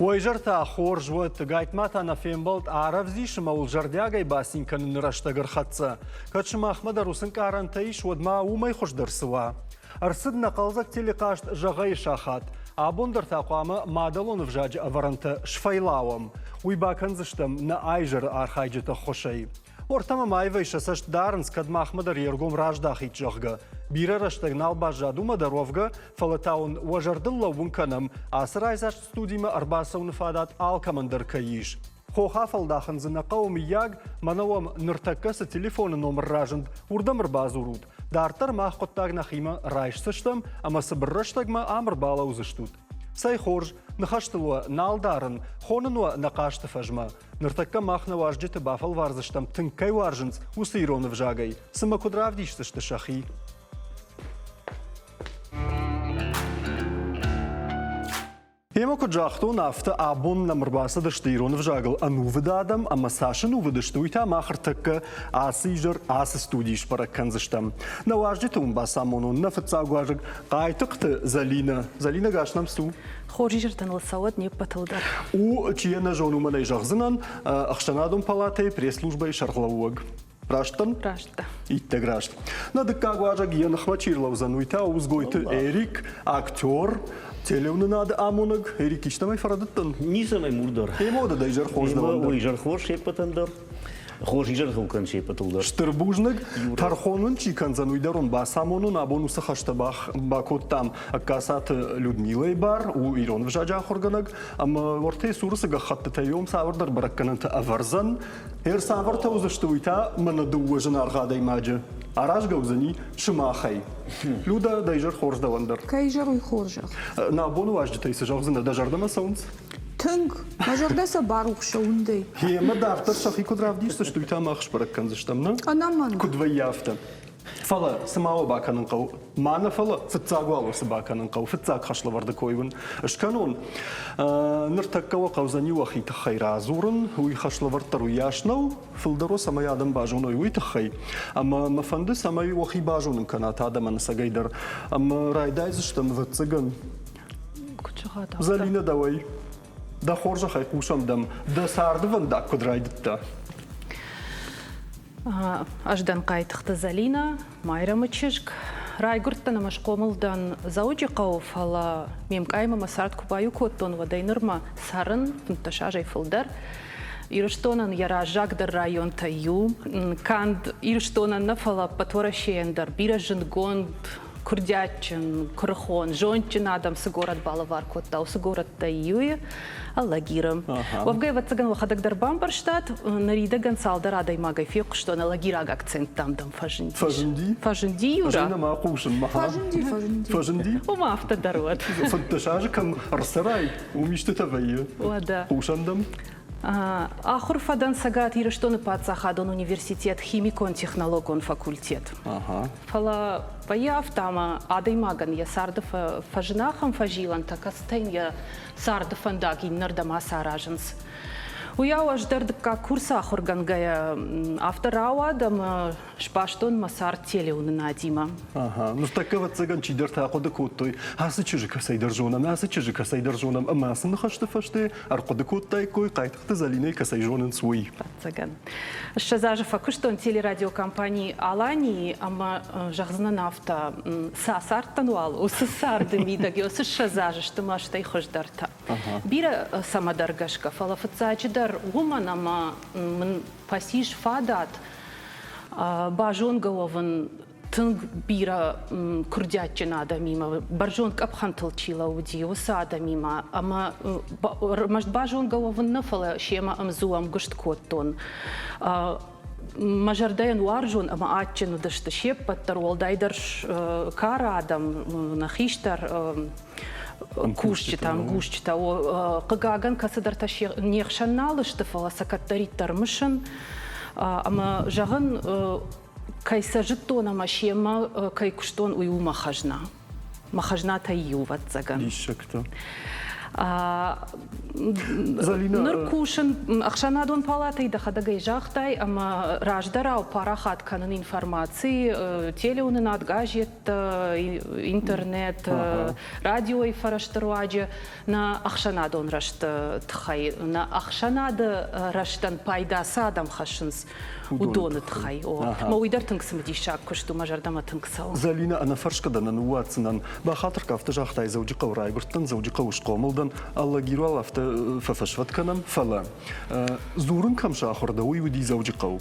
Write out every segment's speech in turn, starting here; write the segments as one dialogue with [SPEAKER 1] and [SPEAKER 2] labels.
[SPEAKER 1] ويجرتا خورج وتقايت ماتا نفين بلت عرف زيش مول جردياغي باسين كان نرشتغر خطسا كاتشما أحمد روسن كاران تايش ودما وما يخش درسوا أرسدنا قلزك تيلي قاشت جغي شاخات عبوندر تاقوامة مادلون فجاج أفرنت شفايلاوم ويباكنزشتم نايجر آرخايجة خوشي ورتما مايفا شسشت دارنس كدما أحمد ريرغوم راج داخي تجغغا بيرا رشتغنال باجادو مدروفغا فلتاون وجردلا ونكنم آسرايزاش ستوديما أرباسو نفادات آلكمندر كيش خو خافل داخن زنا قومي ياغ منوام نرتكس تليفون نومر راجند وردمر بازورود دارتر ما قطاغ نخيمة رايش سشتم أما سبرشتغ ما آمر بالا وزشتود ساي خورج نخشتلوا نال دارن خوننوا نقاشت فجما نرتكا ماخنا واججت بافل وارزشتم تنكي وارجنز وسيرون فجاغي سما كدراف ديشتش تشاخي Ема куджахту нафта абун намрбаса дыштирон вжагл ану выдадам, а масашину выдыштуйта махартакка асижер асы студиш паракканзыштам. На важдитум басамону нафацагуажик кайтыкты Залина. Залина гашнам сту.
[SPEAKER 2] خورجيرتن الصوت نيبتودر.
[SPEAKER 1] وچينا جونو مني жахзынан ахшанадум палатай пресс-службай шарглауг. Раштан?
[SPEAKER 2] Рашта.
[SPEAKER 1] Итте грашт. Надо кагуажак янахмачирлав зануйта узгойты Эрик, актер. Телевны надо амунаг, Эрик иштамай фарадыттан.
[SPEAKER 3] Нисамай мурдар.
[SPEAKER 1] Емода да ижар хождавандар.
[SPEAKER 3] Ой, ижар хош шепатандар. Хош ижар хукан шепатылдар.
[SPEAKER 1] Штырбужнаг, тархонын чикан зануйдарон басамонун абонусы хаштабах бакоттам акасат Людмилай бар, у Ирон вжаджах органаг, ама ворте сурысыга хатты тайом савардар бараккананты аварзан, саварта узаштуйта манадуажан аргадай маджа. Араж гаузани шимахай. Люда да ижар хорждавандар.
[SPEAKER 4] Кайжар уй хоржах.
[SPEAKER 1] На абону важдыта исы жахзына да жардама саунц.
[SPEAKER 4] Тынг, мажордаса барух шоундай.
[SPEAKER 1] Хема дартар шахи кудравдишта, что и там ахш баракканзыштамна.
[SPEAKER 4] Анаман.
[SPEAKER 1] Кудваяфта. Фала самао баканын қау. Мана фала фытцагуалу сабаканын қау. Фытцаг хашлаварды койвын. Ашканон ныртаккава қаузани уахита хайразурын. Уй хашлавардтару яшнау. Фылдаро самай адам бажуной уй тахай. Ама мафанды самай уахи бажунын каната адаман сагайдар. Ама райдайзыштам ватцаган. Залина давай. Да хоржа хай кушам дам. Да сардыван да кудрайдытта.
[SPEAKER 2] Аждан кайтықты Залина, Майра Мычышк. Райгурттана машқомылдан заучи қауф ала мемкайма масарт кубаю коттон вадайнырма сарын фунташажай фылдар. Ирштонан яра жагдар район таю, канд ирштонан нафала патворашендар, биражын гонд, курдячын, курхон, жончин адам с город Балавар коттау, с город Таюя, Аллагирам. Вовгай вацаган вахадак дарбам барштат, нарида гансалдар адай магай фек, что на лагираг акцент там дам фажинди.
[SPEAKER 1] Фажинди?
[SPEAKER 2] Фажинди юра.
[SPEAKER 1] Фажина ма кушан маха.
[SPEAKER 4] Фажинди.
[SPEAKER 1] Фажинди?
[SPEAKER 2] Ума автодарот.
[SPEAKER 1] Фанташажа кам арсарай, умишты тавайя.
[SPEAKER 2] Лада.
[SPEAKER 1] Кушандам?
[SPEAKER 2] Ахур фадан сагат ирштоны пацахадон университет химикон технологон факультет. Фала паяв тама адай маган я сардов фажинахам фажилан такастайн я сардов андаги нардама сараженс. Уяу аждардык как курса ахургангая авторауа дам шпаштон масар телеуны надима.
[SPEAKER 1] Ну такова цыган чидер тақоды коттой. Асы чижика сайдержонам, асы чижика сайдержонам. Амасын нахашты фашты, арқоды коттай кой қайтықты Залиной касайжонын суй.
[SPEAKER 2] Цыган. Шазажа факуштон телерадиокомпании Алани, ама жахзна нафта сасартануал, усысарды мидаги, усы шазажа, что маштай хождарта. Бира самадаргашка, фалафацачида Уман, ама пасиш фадат бажонгован тынг бира курдячина адамима баржонг абхантылчила уди уса адамима ама машт бажонгован нафала шема амзуам гушткоттон мажардаян уаржон ама атчину дашта шеппаттар уалдайдарш кара адам нахиштар кушчитам гушчита о кагаган касадарта нехшаналышты фаласакаттариттар мышын ама жагын кайсажыттон ама шема кайкуштон уйу махажна тайю ватзаган.
[SPEAKER 1] Ишакта. Залина,
[SPEAKER 2] Ныркушин Ахшанадон палатай да хадагай жахтай, ама раждарау парахат канын информации, телеунынат, гаджет, интернет, радио и фараштаруаджи на Ахшанадон рашт тхай, на Ахшанады раштан пайдаса адам хашынс удоны тхай. Ма уйдар тыңсымдишак күшту мажардама тыңсау.
[SPEAKER 1] Залина, ана фаршкадан, ана уатсынан, бахатыр кафты жахтай зауджи қаврай гурттан, зауджи қауш қомылдан, алла гиру алафты ففشفت کنم فلا زورن کم شاخورده وی ودی زوجی قو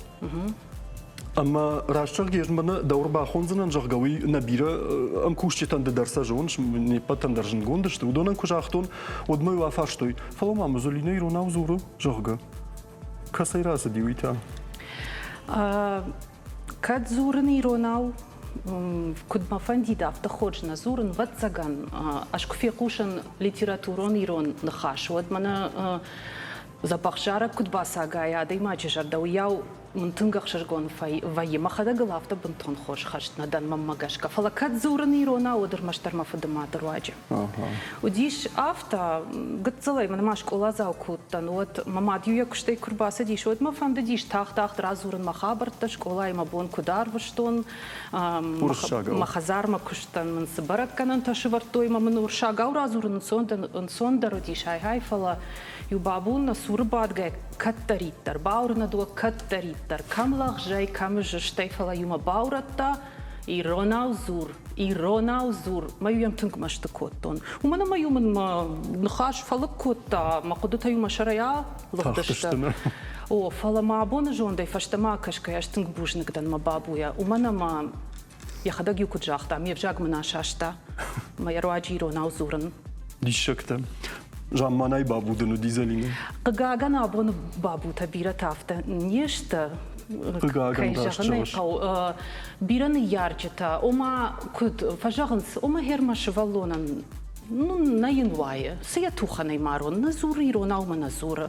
[SPEAKER 1] اما راشتر گیرمنه دور با خونزنن جغوی نبیره ام کوشتن درس جونش نیپتن درجن گوندش تو دونن کوشاختون ودمای وافاشتوی فلا ما مزولینه ایرونا زورو جغه کسی راز دیویتا
[SPEAKER 2] کد زورن ایروناو كنت ما فندي دافت خرج نزورن واتساقن اشكو في قوشن ليتراتورون ايرون نخاش ود منا زباخشارا كنت باساقايا ديما جردو ياو من تنقخشر قون في ما خدا قلافتا بنتون خوش خشت ندان ماما قشكا فلا كات زورن ايرونا ودر مشتر ما فدما درواجه وديش افتا قد زلي من ماشك اولازاو كوتان ود ماما ديويا كشتي كرباسا ديش ود ما فند ديش تاخت رازورن ما خابرتا شكولاي ما بون كودار وشتون ما خزار ما كشتن من سبرك كانن تشورتوي ما من ورشاغاو رازورن انسوندر ديش هاي فلا يبابون سورباد جاي كتريتر باورنا دو كتريتر كم لغجاي كم جشتي فلا يوم باورتا إيروناو زور ما يوم تنك مشتكوتون ومنا ما يوم ما نخاش فلك كوتا ما قدرت يوم شريعة لغتشتا أو فلا ما بون جون دي فشتما كشكا يشتنك بوجنك دان ما بابويا ومنا ما يخدق يوكو جاختا ميفجاق منا شاشتا ما يرواجي إيروناو زورن
[SPEAKER 1] دي شكتا جامانای بابو دنو دیزلینه
[SPEAKER 2] قاقنا بون بابو تبيرة تافتا نيشتا
[SPEAKER 1] قاقن داشتوش
[SPEAKER 2] بيرن يارجتا وما كد فجاغنس وما هيرما شفالونن ناين واي سياتوخا نيمارون نزوري روناو نزور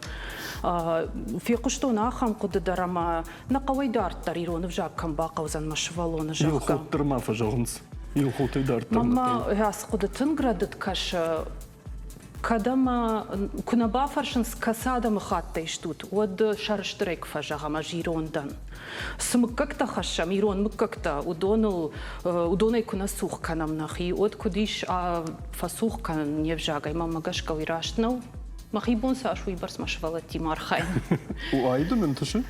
[SPEAKER 2] في قشتونا خام قد درما نقوي دار تريرون فجاك كم باقا وزن ما شفالون جاكا
[SPEAKER 1] يلخوت درما فجاغنس يلخوت دار
[SPEAKER 2] ماما هاس قد تنقردت كاش كدما كنا بافرشن كسادة مخاطة يشتوت ود شرشتريك فجاها ما جيرون دان سمككتا خشا ميرون مككتا ودونو يكون سوخ كان مناخي ود كديش فسوخ كان يفجاغي ماما قشكا ويراشتنو ما خيبون ساشوي برس ما شفالتي مارخاي
[SPEAKER 1] وأيضا منتشي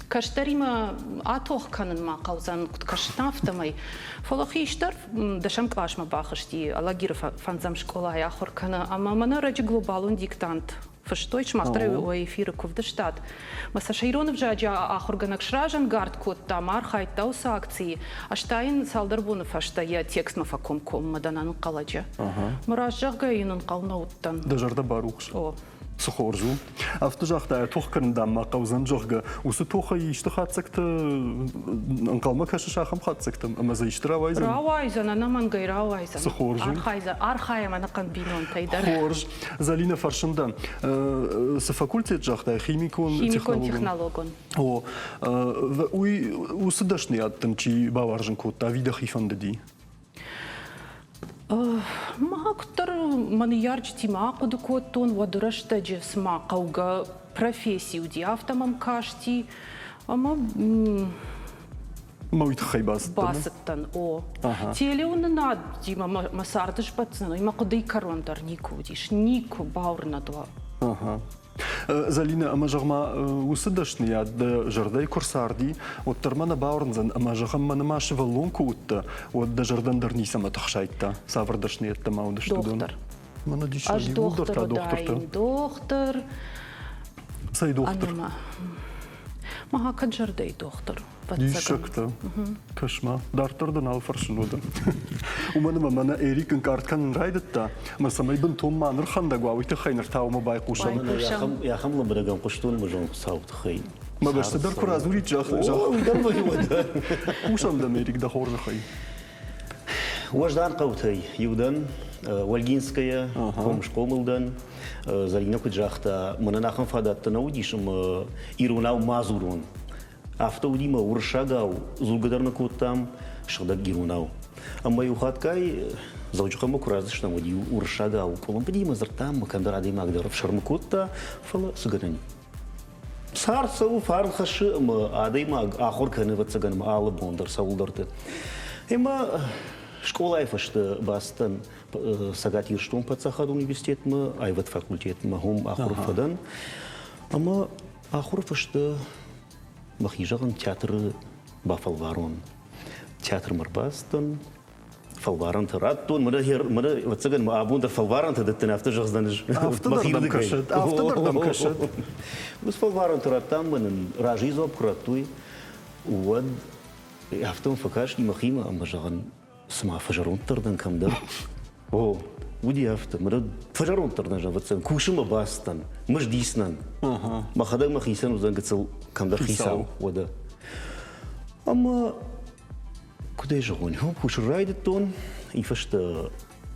[SPEAKER 2] كشتريما آتوخ كانن ما قوزان كشتافتماي فلوخيشتر دشم كلاش ما باخشتي الله غير فانزام شكولا يا اخر كان اما منا رجي глобалун диктант فشتويش ماستر ويفير كوف دشتات مسا شيرون بجاجا اخر غنك شراجن غارد كوت تامار خايتا وساكتي اشتاين سالدربون فشتا يا تекст ما فكم كوم مدانان قلاجا مراجع ينن قلنوتن
[SPEAKER 1] دجرد باروخش سخورجو افتجاختا توخكن دام قوزن جوغا وستوخا يشتخات سكت انقلما كاش شاخم خات سكت اما زي يشترا وايزن
[SPEAKER 2] راوايزن انا من غير راوايزن
[SPEAKER 1] سخورجو
[SPEAKER 2] ارخايا ما نقن بينون تيدر
[SPEAKER 1] خورج زالينا فرشندا سفاكولتي جاختا خيميكون
[SPEAKER 2] تكنولوجون
[SPEAKER 1] او وي وسدشني اتنشي باورجن كوتا فيدا خيفنددي
[SPEAKER 2] ما أكتر من يارجتي ما قد كوتون ودرشت جسما قوغا профессию ديافتا ممكاشتي أما
[SPEAKER 1] ما يتخي
[SPEAKER 2] باستن أو تيليون ناد ديما ما ساردش باتسنو ما قد يكرون در نيكو ديش نيكو باورنا دوا
[SPEAKER 1] زالينا أما جغما وسدشني ياد جرداي كورساردي والترمانا باورنزن أما جغما ما شفلون كوت ود جردان درني سما تخشايتا سافردشني التما ودشتدون
[SPEAKER 2] دكتور
[SPEAKER 1] ما نديش
[SPEAKER 2] أش دكتور دكتور
[SPEAKER 1] سي دكتور
[SPEAKER 2] ما هكا جرداي دكتور
[SPEAKER 1] ديشكتا كشما دارتردن الفرشنودا ومانا إيريك انكارت كان رايدتا ما سمي بنتهم ما نرخندا قواوي تخينر تاو ما بايقوشن
[SPEAKER 3] يا خمل برقم قشتون مجون صاوب تخي
[SPEAKER 1] ما باش تدر كرازوري جاخ وشم دم إيريك دا خور خي
[SPEAKER 3] وجدان قوتي يودن والجينسكيا قومش قوملدن زالينا كجاختا من ناخن فادات تنوديشم إيروناو مازورون автоудима уршагау зулгадарна коттам шагда гирунау أما يوخات كاي زوجك ما كرازش نودي ورشاقة وكلهم بدي مزرتام ما كان درادي ما أقدر في شرم كوتا فلا سجنني صار سو فارن خش ما عادي ما آخر كان بتسجن ما آل بوندر سول درت إما школа айфашты бастан сагатир штум пацахад университет мы айват факультет мы хом ахурфадан ама ахурфашты махижаган театр бафалварон театр марбастан фалваран тараттун мы ватсаган мы абундер фалваран тадеттен автожагздан
[SPEAKER 1] Автодырдам кашет.
[SPEAKER 3] Бус фалваран тараттам мен ражизоп куратуй уад автом факаш ни махима амажаган سما فجرون تردن كم در أوه ودي أفت مرد فجرون تردن جابتسن كوشم باستن مش ديسنن ما خدق ما خيسن وزن قتل كم در خيساو وده أما كده يجون هم كوش رايدتون يفشت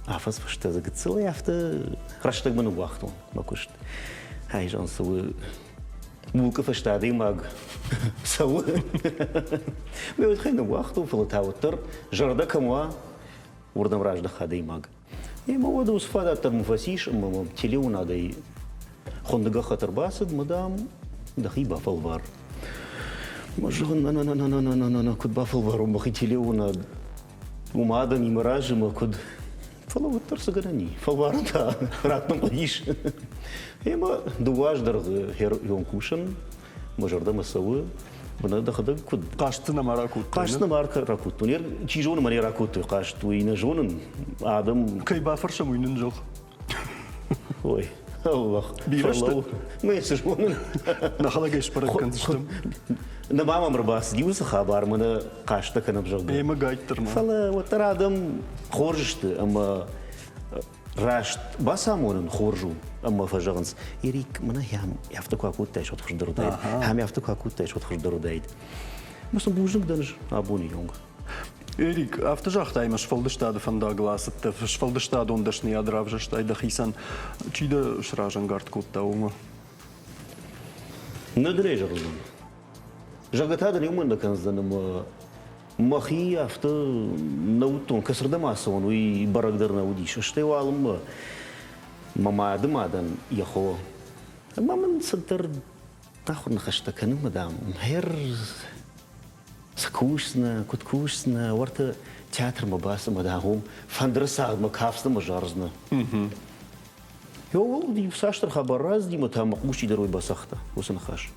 [SPEAKER 3] عفاس فشت زي قتل يافت رشتك من وقتون ما كوشت هاي جان سوي موك فشت عادي ماغ سوي ما يدخلنا وقته في التوتر جرده كموا وردم راج دخادي ماغ ما هو دوس فادا ترمفاسيش ما تليون هذا خندقة خطر باسد مدام دخيبة فالفار ما جون أنا كنت بافالفار وما خي تليون وما هذا نمراج ما كنت فلو الترسجرني فالفار تا راتنا مديش ما دواج در يوم كوشن ما جرده مسوي بنا دخل كود
[SPEAKER 1] قاشتنا مراكوت
[SPEAKER 3] قاشتنا مارك راكوت نير تيجون ماني راكوت قاشت وينجون آدم
[SPEAKER 1] كي بافرش ويننجل
[SPEAKER 3] وي الله
[SPEAKER 1] بيرشت
[SPEAKER 3] ما يسجون
[SPEAKER 1] نخلق إيش برد كنتشتم
[SPEAKER 3] نمام مرباس ديوس خبر من قاشتا كنا بجرب
[SPEAKER 1] إيه ما قايد ترما
[SPEAKER 3] فلا وتر آدم خورجت أما راشت باسامون خورجو أما فجأنس يريك منا هم يفتك أكود تايش وتخش درو دايد هم يفتك أكود تايش وتخش درو دايد بس بوجنك دنج أبوني يونغ
[SPEAKER 1] Erik, автожахтай имаш фалдыштады фанда гласытты, фалдыштады ондашны ядравжаштай да хисан, чида шражан гард кутта ума?
[SPEAKER 3] ندري جرزن جاكت هذا اليوم عندك كنزن ما خي أفت نوتون كسر دماسون وي برقدر نوديش اشتي والم ما دمادن يخو ما من صدر تاخذ نخشت كان مدام هير سكوشنا كوشنا ورت تياتر مباس مداهم فندرسا ما كافست ما جارزنا يو دي ساشتر خبر راز دي متام مقوشي دروي بسخته وسنخاش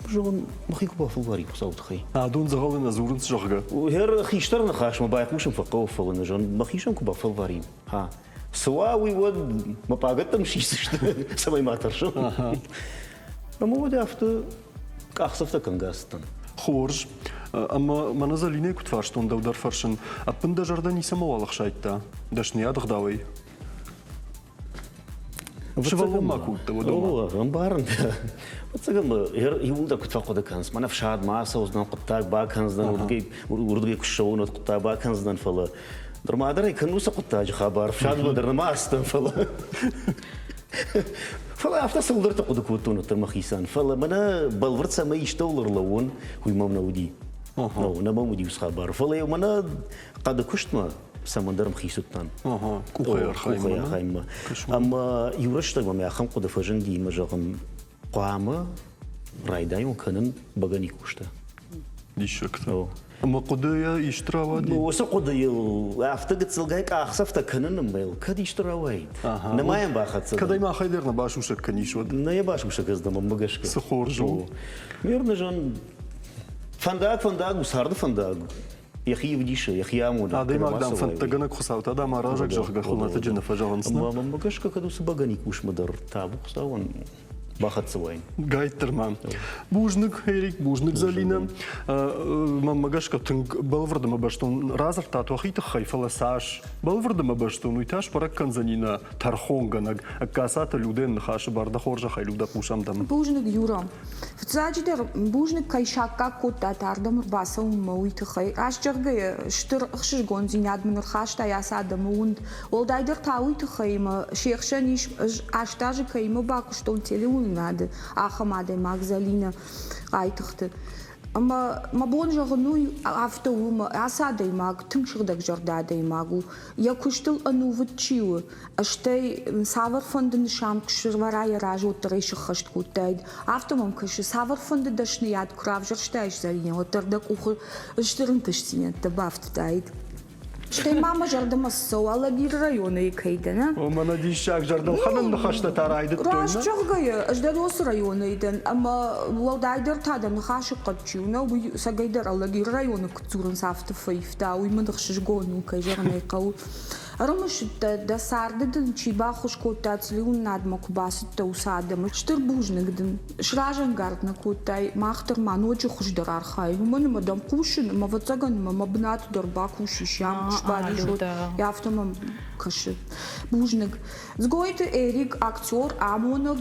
[SPEAKER 3] جون مخيكو بافلواري بصوت خي
[SPEAKER 1] دون زغالنا زورن سجغا
[SPEAKER 3] وهر خيشتر نخاش ما بايقوش مفقو فلنا جون مخيشن كو بافلواري ها سواوي ود ما باغتم شي سماي ما ترشو ما ودي افت كاخسفت كنغاستن
[SPEAKER 1] خورج أما ما نزليني كنت فاشتون دودر فرشن أبن دا جرداني سموالخ شايتا داشني أدغداوي شوالو ما كنت ودوما
[SPEAKER 3] غنبارن وتسقم يوم دا كنت فاقود كانس ما نفشاد ما سوزنا قطاق باكنز دان ورودي كشون قطاق باكنز دان فلا در ما دري كنوس قطاج خبر فشاد بدر ما استن فلا فلا أفتح سولدر تقود كوتون ترمخيسان فلا منا بالورد سما يشتولر لون هو ما منودي نو نما مودي وسخبر فلا منا قد كشت ما سمندر مخيسوتان
[SPEAKER 1] كوخير خايمة
[SPEAKER 3] أما يورشتك ما يخم قد فجن دي مجاهم قامة رايدايون كنن بغني كوشتا
[SPEAKER 1] دي شكتا أما قضية يشتراوا دي
[SPEAKER 3] وسا قضية أفتقد سلقايك أخسفتا كنن ميل كد يشتراوا يد نما ينباخت
[SPEAKER 1] كداي ما خيدرنا باش وشك كنيش ود
[SPEAKER 3] نا يباش وشك ازدما مغشك
[SPEAKER 1] سخورجو
[SPEAKER 3] ميرنا جان فنداق وسارد فنداق يخي بديش يخي عمود
[SPEAKER 1] هذا ما قدام فنتجنك خساوت هذا ما راجك جخ خلنا تجنا فجانسنا
[SPEAKER 3] ما مغشك كدو سبغني كوش مدر تابو خساون باخت سوين
[SPEAKER 1] قايد ترمان بوجنك هيريك بوجنك زالينا ما مغشك تنك بالفرد ما باشتون رازر تاتو خيت خايفه لساش بالفرد ما باشتون ويتاش برك كنزنينا ترخونغنك اكاسات لودن خاش برد خورجه خيلودا قوشام دم
[SPEAKER 4] بوجنك يورا فتزاجدر بوجنك كاي شاكا كوتا تاردم رباسو مويت خي اش جرغ شتر خشش گونزيناد من خاشتا ياسادم وند ولدايدر تاويت خيما شيخشنيش اشتاج كيما باكشتون تيلون ناد آخر ماده ماغزالينا قايتخت Ama bonja gnu after uma asada mag tumschirdag jardada magu ja kustel anu vchiu astei savar von den sham kshirvaraya rajo tresh khasht kutaid after mom ksh savar von de dashniat kravjer shtay zalin otarda kuch shtirn tshtin tabaft taid Штей мама жардама соала бир районы кайдана.
[SPEAKER 1] О мана дишак жардам ханан нахашта тарайды тойна.
[SPEAKER 4] Раш чогая, аждалос районы иден, ама валдайдер тадан хаши катчуна, уй сагайдер аллаги районы кцурын сафта файфта, уй мадахшиш гону кайжарнай кау. Рамаш да сардыдын чиба хушкотацлиун надма кубасыта усадам. Штыр бужнагдын, шражан гардна котай, махтар маночи хушдар архай. Мана мадам кушин, мавацаган, мабнат дорба кушишям. Я в том каши. Бужник. Сгойте Эрик, актер, амоног.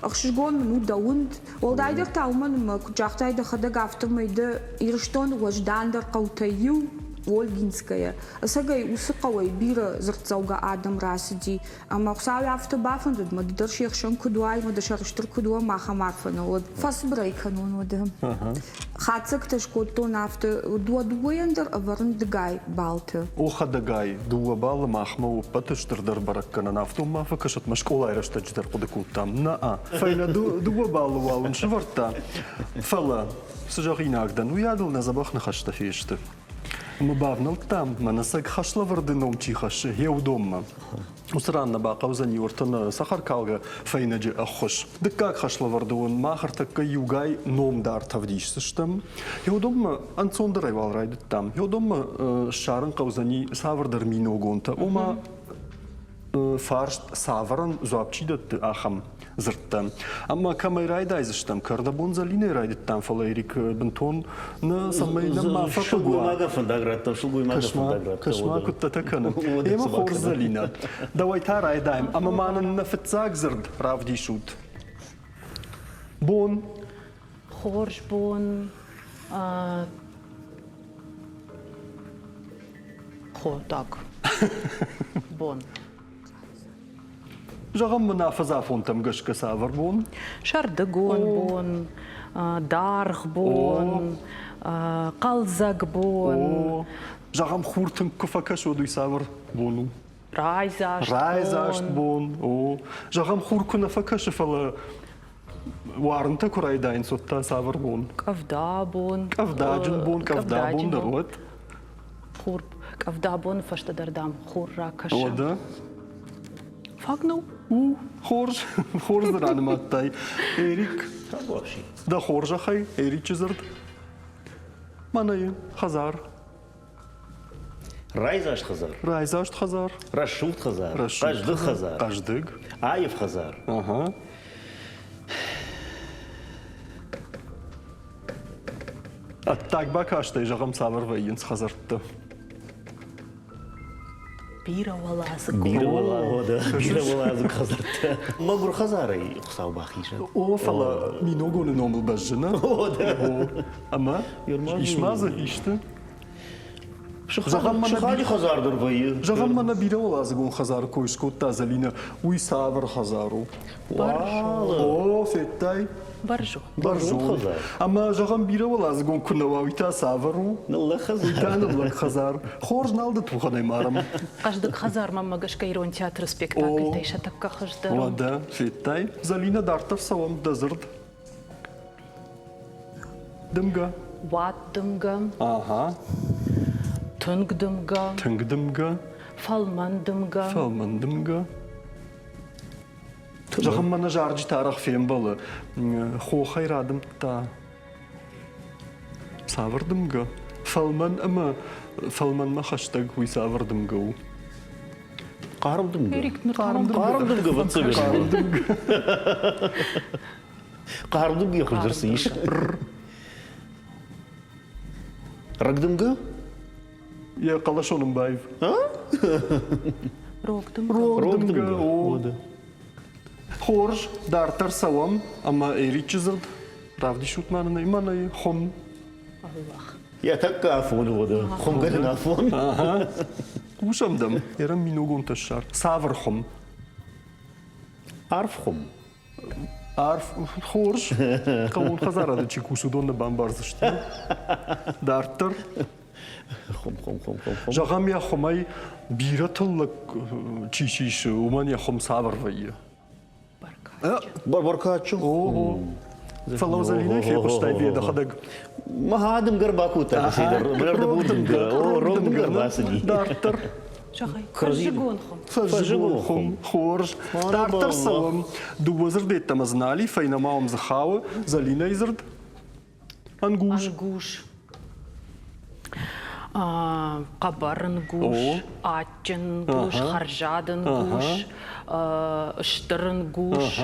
[SPEAKER 4] Ахшигон ну даунд. Олдайдер тауман мак жахтайда хадаг автомайда ирштон вождандер каутаю. Ольгинская. Сагай усыкавай бира зырцауга адам расиди. Ама хсави автобафандад маддар шехшон кудуай, мадашар штыр кудуа маха марфана. Вот фас брейканон вода. Хацак ташкотон авто дуадуендер аварндгай балте.
[SPEAKER 1] Охадагай дуабал махма патыштырдар бараккана автома факашат машкола айраштадждар кудыкутам. На файна дуабал валун шварта. Фала сжагинагдан уядыл на забахна хашта фешты. Мы бавнал там, манасак хашла вардыном чихаши, я удома. Усранна бака узани ортана сахар калга файнаджи ахош. Да как хашла вардыон махар такка югай ном дар тавдишсыштам. Я удома анцондарай валрайдыт там. Я удома шарын каузани савардар миногонта. Ома фарш саваран зуапчидат ахам. Зыртта. Ама камай райдайзыштам, кардабон залине райдыт там фалайрик бентон на самай на мафа
[SPEAKER 3] Шулгуймага фондаграттам, шулгуймага фондаграттам.
[SPEAKER 1] Кашма кутта такана. Ема хор залина. Давай та райдаем, ама манан на фетцаг зырд правди шут. Бон.
[SPEAKER 2] Хорш бон. Так. Бон.
[SPEAKER 1] Жагам манафаза фонтам гашка савар бон.
[SPEAKER 2] Шардыгон бон, дарх бон, қалзак бон.
[SPEAKER 1] Жагам хуртын куфакаш одуй савар бону.
[SPEAKER 2] Райзашт
[SPEAKER 1] бон. Жагам хуркуна факаш фала варнта курайдайн сотта савар бон.
[SPEAKER 2] Кавда бон.
[SPEAKER 1] Кавдаджин бон, кавда бон дарот.
[SPEAKER 2] Хур, кавда бон фашта дардам хурра каша.
[SPEAKER 1] Ода.
[SPEAKER 2] Фагну.
[SPEAKER 1] Хорж зараны маттай. Эрик. Да хоржахай, Эрик чизырд. Манай, хазар.
[SPEAKER 3] Райзашт хазар.
[SPEAKER 1] Райзашт хазар.
[SPEAKER 3] Рашут хазар. Каждык хазар.
[SPEAKER 1] Каждык.
[SPEAKER 3] Аев хазар.
[SPEAKER 1] Ага. Так бакаштай жағам савар вайынс хазартты.
[SPEAKER 2] Бира валазы.
[SPEAKER 3] Бира валазы хазартты. Магур хазарай хсау бахиша.
[SPEAKER 1] О, фала миногоны номыл бажжына.
[SPEAKER 3] О, да.
[SPEAKER 1] Ама, ишмазы ишті.
[SPEAKER 3] Шахали хазардыр вайы.
[SPEAKER 1] Жағам мана бира валазы гон хазар койшкотта залина уй савар хазару. О, феттай.
[SPEAKER 2] Баржу.
[SPEAKER 1] Баржу. Ама жағам бира валазы гон кунававита савару.
[SPEAKER 3] Налла хазар.
[SPEAKER 1] Уйтаны хазар. Хорж налды тухадай марам.
[SPEAKER 2] Каждык хазар мама гашкайрон театр спектакль тайша такка хаждару.
[SPEAKER 1] Ода, феттай. Залина дартав савам дазырд. Дымга.
[SPEAKER 2] Ват дымга.
[SPEAKER 1] Ага.
[SPEAKER 2] Тынг дымга.
[SPEAKER 1] Тынг дымга.
[SPEAKER 2] Фалман дымга.
[SPEAKER 1] Фалман дымга. Жағам мана жаржи тарақ фем балы. Хохай радым та. Савырдымга. Фалман ама. Фалман ма хаштаг хуй савырдымга.
[SPEAKER 3] Қарымдымга.
[SPEAKER 2] Қарымдымга.
[SPEAKER 3] Қарымдымга ватса берді. Қарымдымга хұлдырсы еш. Рагдымга?
[SPEAKER 1] Я калашоным байв.
[SPEAKER 2] Рогдымга.
[SPEAKER 1] Рогдымга. Хорж дартар савам, ама эричизырд. Правди шутманына иманай хом.
[SPEAKER 2] Аллах.
[SPEAKER 3] Я такка афон вода. Хомгалин афон.
[SPEAKER 1] Ага. Ушамдам. Ерам миногон ташар. Савр хом.
[SPEAKER 3] Арф хом.
[SPEAKER 1] عارف خورج قوون خزارة دا چی کوسودون نبان بارزشتی دارتر
[SPEAKER 3] خم
[SPEAKER 1] جاغم یا خمای بیرتل لک چیش ومن یا خم صابر ویه
[SPEAKER 3] بركاتشو
[SPEAKER 1] اوه فالله زلينا في قشتاي بيد خدق
[SPEAKER 3] ما هادم قرباكو تا سيدر بلرد بودن او روم قرباسدي
[SPEAKER 1] دارتر
[SPEAKER 2] شغي
[SPEAKER 3] خرزين.
[SPEAKER 2] خرجون خم
[SPEAKER 1] فجوهم خورج دارتر سوم دو وزر ديت تمزنالي فينما هم زخاوة زلينا يزرد انقوش
[SPEAKER 2] نقوش قبر نقوش
[SPEAKER 1] أوه.
[SPEAKER 2] آتشن نقوش خرجاد نقوش اشتر نقوش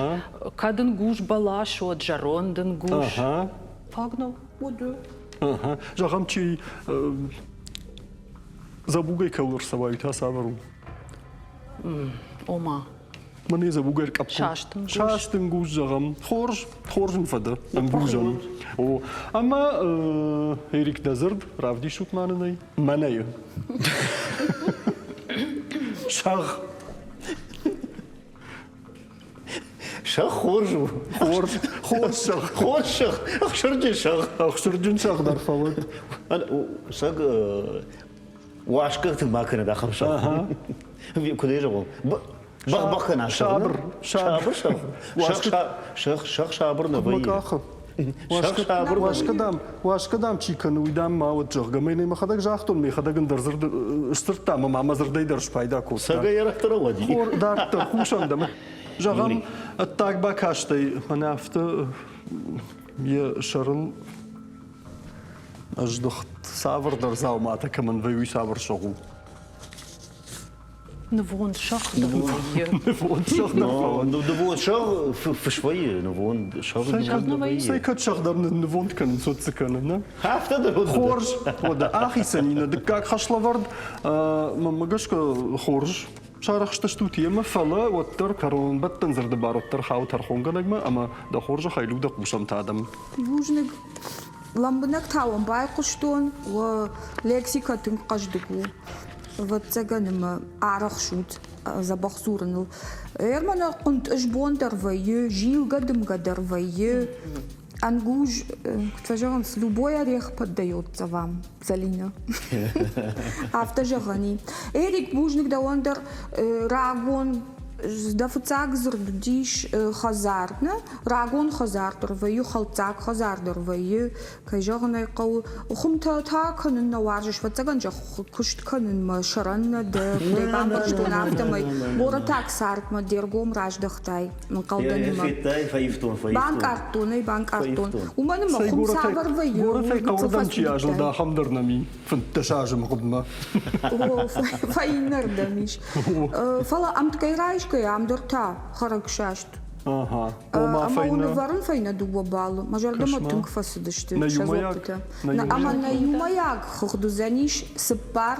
[SPEAKER 2] كاد نقوش بلاش وجرون نقوش
[SPEAKER 1] اها
[SPEAKER 2] فاغنو ودو
[SPEAKER 1] اها جاغم چي زبوغي كولر سواي تا سابرو
[SPEAKER 2] اوما
[SPEAKER 1] من زبوغي كابكو شاشتن قوش جاغم خورج نفدا انقوشن او اما هيريك دزرد رافدي شوت مانني مناي شاغ
[SPEAKER 3] شخ خورجو
[SPEAKER 1] خورج شاغ
[SPEAKER 3] خورج شخ اخشرج شخ
[SPEAKER 1] اخشرجن شاغ دار فوت
[SPEAKER 3] انا شق واشكت ما كان داخل شخ كده يجوا بخ انا
[SPEAKER 1] شابر
[SPEAKER 3] شخ شابر نبي
[SPEAKER 1] مكاخ واش كدام چیکن ویدام ما و جغمه نه مخدق جاختون می خدق در زرد استرتا ما ما زردی درش پیدا کو
[SPEAKER 3] سگه یرختر ودی
[SPEAKER 1] خور دار خوشندم جغم اتاق با کاشتی من افته یه شرل اجدخت سافر در زاو ما تا كمان وی سافر شغو
[SPEAKER 2] نفون شخ نفوية
[SPEAKER 1] نفون شغ
[SPEAKER 3] نبون شغ في شوية نبون شغ
[SPEAKER 1] سيكت شغ در نفون كان صوت سكن
[SPEAKER 3] هفته در
[SPEAKER 1] خورج ودا اخي سنين دكاك خشلا ورد ما مقاش خورج شارخ شتشتوتي ما فلا وتر كارون بتنزر دبارو تر خاو تر خونغا نجما اما دا خورج خيلو دا قوشم تادم
[SPEAKER 4] Южник ламбынак таван бай куштон و лексика тын каждыгу. Вот цаганым арах шут забахсурнул. Эрмана кунт эшбон дарвае, жил гадым гадарвае. Ангуж, скажем, с любой орех поддается вам, Залина. Автожагани. Эрик Бужник да ондер рагон да фуцак зурдиш хазардна, рагон хазардырваю, халцак хазардырваю, кайжагнай қау, ухумта канын наваржиш, вацаган жа кушт канын ма шаранна да кудайбан баштон автомай, бора так сартма дергом раждахтай, қалданима. Банк артон. Уманы ма хум саварваю.
[SPEAKER 1] Бора фай қауырдан чи ажыл да хамдырнами, фынташажым құдма.
[SPEAKER 4] Файнардамиш. Фала амткайрайш амдорта харакшашт.
[SPEAKER 1] Ага.
[SPEAKER 4] Ама унаваран файна дуба балу. Мажардама тынк фасыдышты. Ама на юмаяк худузаниш сыппар.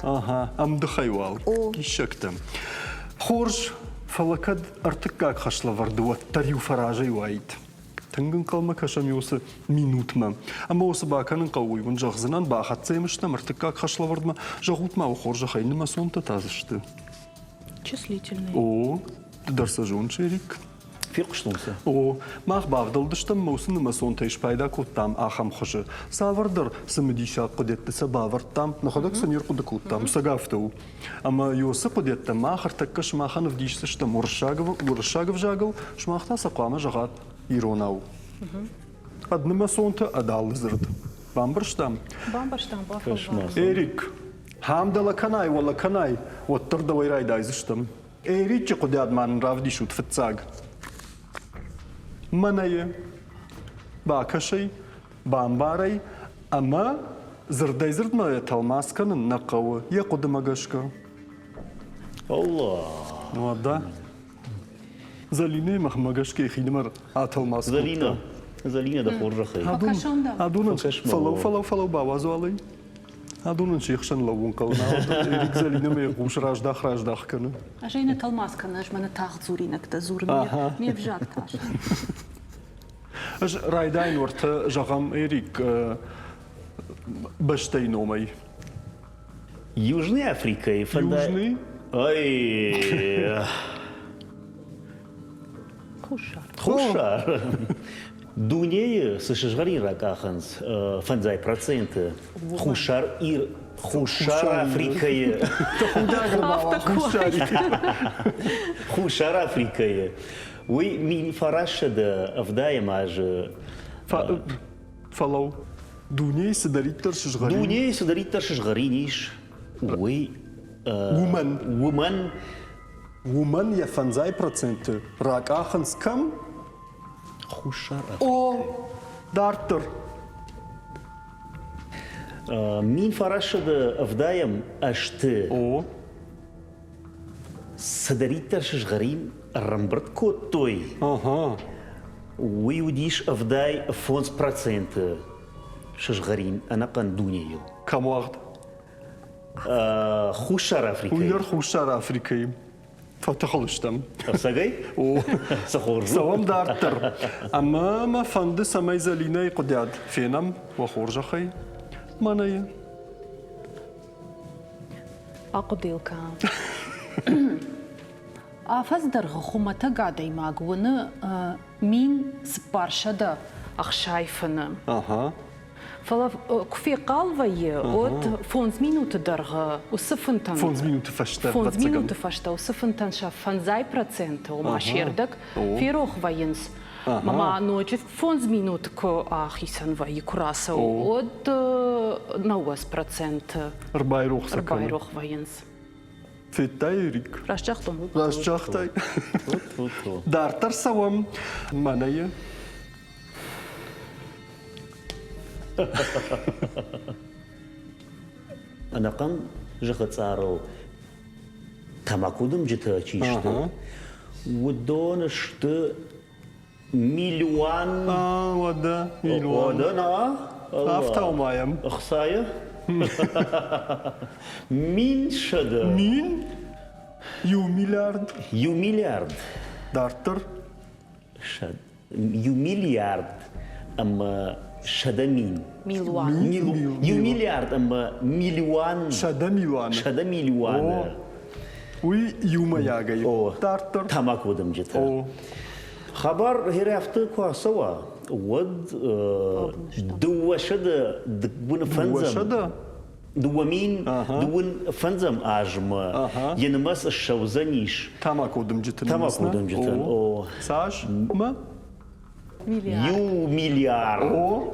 [SPEAKER 1] Ага. Амдыхайвал. Кишектем. Хорж фалакад артыкак хашла вардуа тарю фаражай вайт. Тынгын қалма кашам yoсы минутма. Ама осы баканын қауой вон жағзынан бақатсаймышты артыкак хашла вардма жағутма у хоржа хайныма сонта тазышты.
[SPEAKER 2] Числительный.
[SPEAKER 1] О, дарса жон шерик.
[SPEAKER 3] Фиқштунса.
[SPEAKER 1] О, мах бавдалдыштым маусын масон тайш пайда коттам ахам хожы. Савардар сымдиша қудетті сабавартам, нахадак санир қудыкуттам сагафтау. Ама yoсы қудетті махар таккаш маханов дишсыштым уршагов жагыл, шмахта сақама жағат иронау. Адны масонта адал зырд. Бамбарштам.
[SPEAKER 2] Бафал.
[SPEAKER 1] Эрик. Хамдала канай вала канай, вот тордовой рай дайзыштым. Эричи кудяд ман равди шут фцаг. Манае, бакашай, бамбарай, ама зырдай зырдма талмасканын нақауы, я кудымагашка.
[SPEAKER 3] Аллах.
[SPEAKER 1] Ну да. Залине махмагашке хидмар аталмаска.
[SPEAKER 3] Залина да хоржа хай.
[SPEAKER 1] Адунан фалау бавазу алай. Адунан шейхшан лавун қална. Эрик Залина ме гуш раждах каны.
[SPEAKER 2] Ажейна талмаска наш мана тах зуринак да зурме не вжак таш.
[SPEAKER 1] Аж райдайн варта жағам Эрик баштай номай.
[SPEAKER 3] Южная Африка и фанда.
[SPEAKER 1] Южный?
[SPEAKER 3] Ой. Хушар. Дунея сышжгари ракаханс фанзай проценты. Хушар Африкае. Хушар Африкае. Уй мин фарашада авдаем аж.
[SPEAKER 1] فلو دوني سدريت ترشش غريب
[SPEAKER 3] دوني سدريت ترشش غرينيش. وي
[SPEAKER 1] ومن يفنزاي проценты راك آخنس كم
[SPEAKER 3] خشار
[SPEAKER 1] او دارتر
[SPEAKER 3] مين فرشد افدايم اشت
[SPEAKER 1] او
[SPEAKER 3] سدريت ترشش غريم رمبرت كوتوي
[SPEAKER 1] اها
[SPEAKER 3] ويوديش افداي فونس проценты شش غريم انا قندونيو
[SPEAKER 1] كم وقت
[SPEAKER 3] خشار افريقيا
[SPEAKER 1] وير خوشار افريقي فتخلشتم
[SPEAKER 3] ساقي
[SPEAKER 1] او
[SPEAKER 3] سخور
[SPEAKER 1] سوام دارتر اما ما فند سماي زليناي قداد فينم وخورج خي ماناي
[SPEAKER 2] أقديلك أفزدر خمتا قاعدة ماغونا مين سبارشدا أخشايفنا
[SPEAKER 1] اها
[SPEAKER 2] فلا كفي قالفي أوت فونز مينوت درغ وسفنتن
[SPEAKER 1] فونز مينوت فشتا
[SPEAKER 2] فونز مينوت فشتا وسفنتن شاف فنزاي процент وما شيردك في روخ فاينس ماما نوجد فونز مينوت كو آخيسن فاي كراسة أوت نوس процент
[SPEAKER 1] رباي روخ سكن
[SPEAKER 2] رباي روخ فاينس
[SPEAKER 1] في التايريك
[SPEAKER 2] راشتاختم
[SPEAKER 1] راشتاختاي دارتر سوام ماناي
[SPEAKER 3] انا قم جختصارو تماكودم جتا تشيشت ودون شت مليون
[SPEAKER 1] ودا مليون
[SPEAKER 3] ودنا
[SPEAKER 1] افتاو مايم
[SPEAKER 3] اخصايه مين شد
[SPEAKER 1] مين يو مليارد
[SPEAKER 3] يو مليارد
[SPEAKER 1] دارتر
[SPEAKER 3] شد يو مليارد اما شدا مين
[SPEAKER 2] ميلوان
[SPEAKER 3] يو مليارد اما مليون
[SPEAKER 1] شدا مليون
[SPEAKER 3] شدا مليون
[SPEAKER 1] وي يوما ياغي دارتر
[SPEAKER 3] تماكودم جتا خبر هرافت كواسوا ود دو شدا دبون فنزم دو مين دون فنزم اجم ينمس الشوزنيش
[SPEAKER 1] تماكودم جتا
[SPEAKER 3] تماكودم جتا
[SPEAKER 1] ساج ما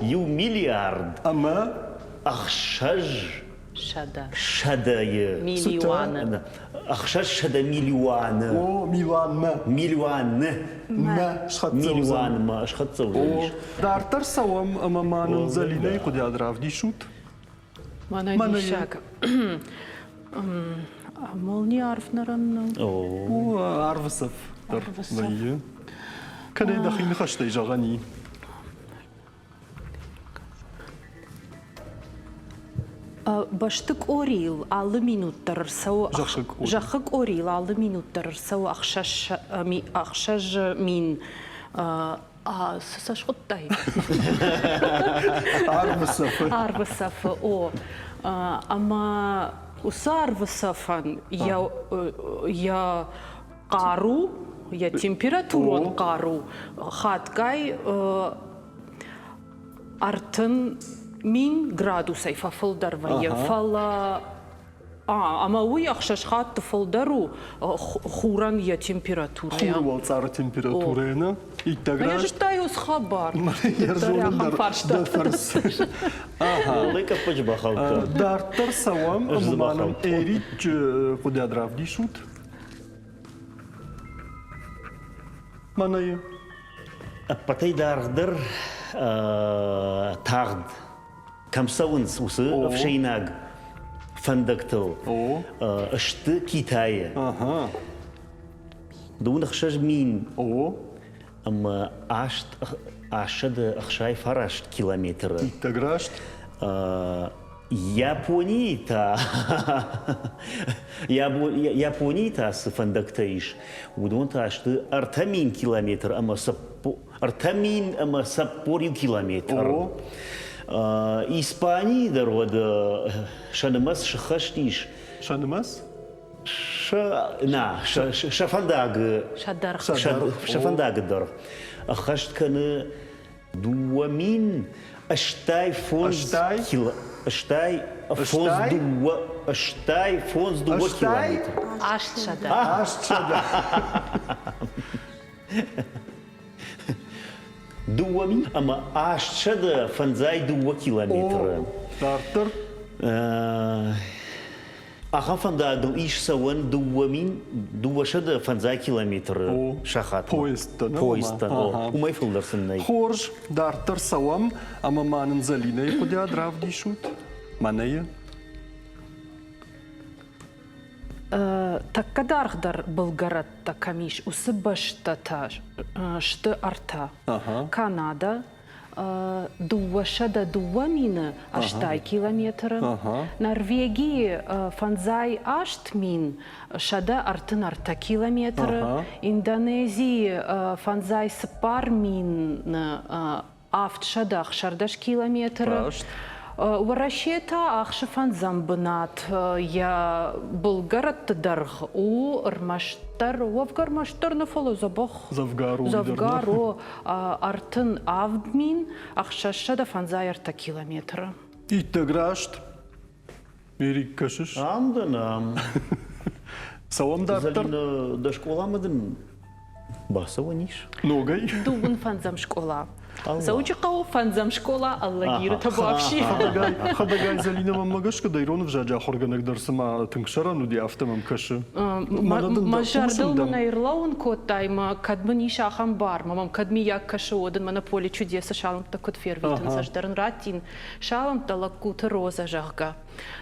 [SPEAKER 3] يو مليارد
[SPEAKER 1] اما
[SPEAKER 3] اخشج
[SPEAKER 2] شدا
[SPEAKER 3] شدا
[SPEAKER 2] مليون
[SPEAKER 3] اخشج شدا مليون
[SPEAKER 1] او مليون ما شخط
[SPEAKER 3] مليون ما شخط زوجيش
[SPEAKER 1] دارتر سوام اما ما ننزليني قد يدراف دي شوت
[SPEAKER 2] ما نايدي شاك مولني عارف نرن
[SPEAKER 1] عارف الصف
[SPEAKER 2] عارف الصف.
[SPEAKER 1] كان يدخل خشتي جغني
[SPEAKER 2] باشتك أوريل على مينوت ترسو
[SPEAKER 1] جخك
[SPEAKER 2] جخك أوريل على مينوت ترسو أخشش مين ساش قطعي
[SPEAKER 1] عارف الصف
[SPEAKER 2] عارف الصف أما وصار في الصفن يا قارو يا температурон قارو خاتكاي أرتن مين градусай ففلدر ويا فلا أما ويا أخشش خات تفلدرو خوران يا температура
[SPEAKER 1] خورو صار температура هنا
[SPEAKER 2] я
[SPEAKER 1] يتغرش
[SPEAKER 2] же таю с خبر
[SPEAKER 1] يرجعون دفرس
[SPEAKER 3] ليك بجبا خلق
[SPEAKER 1] دارتر سوام أمانم إيريج قد يدراف دي شوت ماناي
[SPEAKER 3] باتي داردر تاغد كم سونس وسو افشيناغ فندقتو اشت كيتاية دون اخشاج مين اما عشد اخشاي فرشت كيلومتر
[SPEAKER 1] تغرشت
[SPEAKER 3] يابونيتا سفندقتيش ودون تاشت ارتمين كيلومتر اما ارتمين اما سبوريو كيلومتر إسباني درود شنمس شخشتيش
[SPEAKER 1] شنمس
[SPEAKER 3] شفنداغ
[SPEAKER 2] شدرخ
[SPEAKER 3] شفنداغ در أخشت كان دوامين أشتاي فونز كيلو أشتاي فونز دوا كيلومتر
[SPEAKER 2] عشت شدر
[SPEAKER 3] دوامين أما أشتد فنزاي دوا كيلومتر
[SPEAKER 1] دارتر
[SPEAKER 3] أخافن دو إيش سوون دوامين دوا شد فنزاي كيلومتر شخات بويست وما يفضل سنة
[SPEAKER 1] خورج دارتر سوام أما ما ننزلينا يقول يا دراف دي شوت معناه
[SPEAKER 2] تكدارخ در بلغارت تكميش وسبش تتاش شت أرتا كندا دوا شدا دوامين أشتاي كيلومتر نرويجي فنزاي أشت مين شدا أرتن أرتا كيلومتر إندونيزي فنزاي سبار مين أفت شدا خشردش كيلومتر ورشيتا أخشفان زنبنات يا بلغارت درغ ورمشتر وفغرمشتر نفلو زفغارو أرتن أفدمين أخششدا فانزاي أرتا كيلومتر
[SPEAKER 1] إتغراشت ميريك كشش
[SPEAKER 3] عندنا
[SPEAKER 1] سوام دارتر
[SPEAKER 3] دا школа мадын басова ниш
[SPEAKER 1] ногой
[SPEAKER 2] دوبن فانزام شكولا زوجي قو فانزام شكولا الله غير تبوابشي
[SPEAKER 1] خداغاي زالينا مامагашка дайронов жажа хорганак дарсыма тыңшара ну ди автомам кашы
[SPEAKER 2] ما جاردل من إيرلون كوتاي ما كدمني شاخم بار مام كدمي ياك كشودن من поле чудеса шалом такот фервитен саждарн ратин шалом талакут роза жахга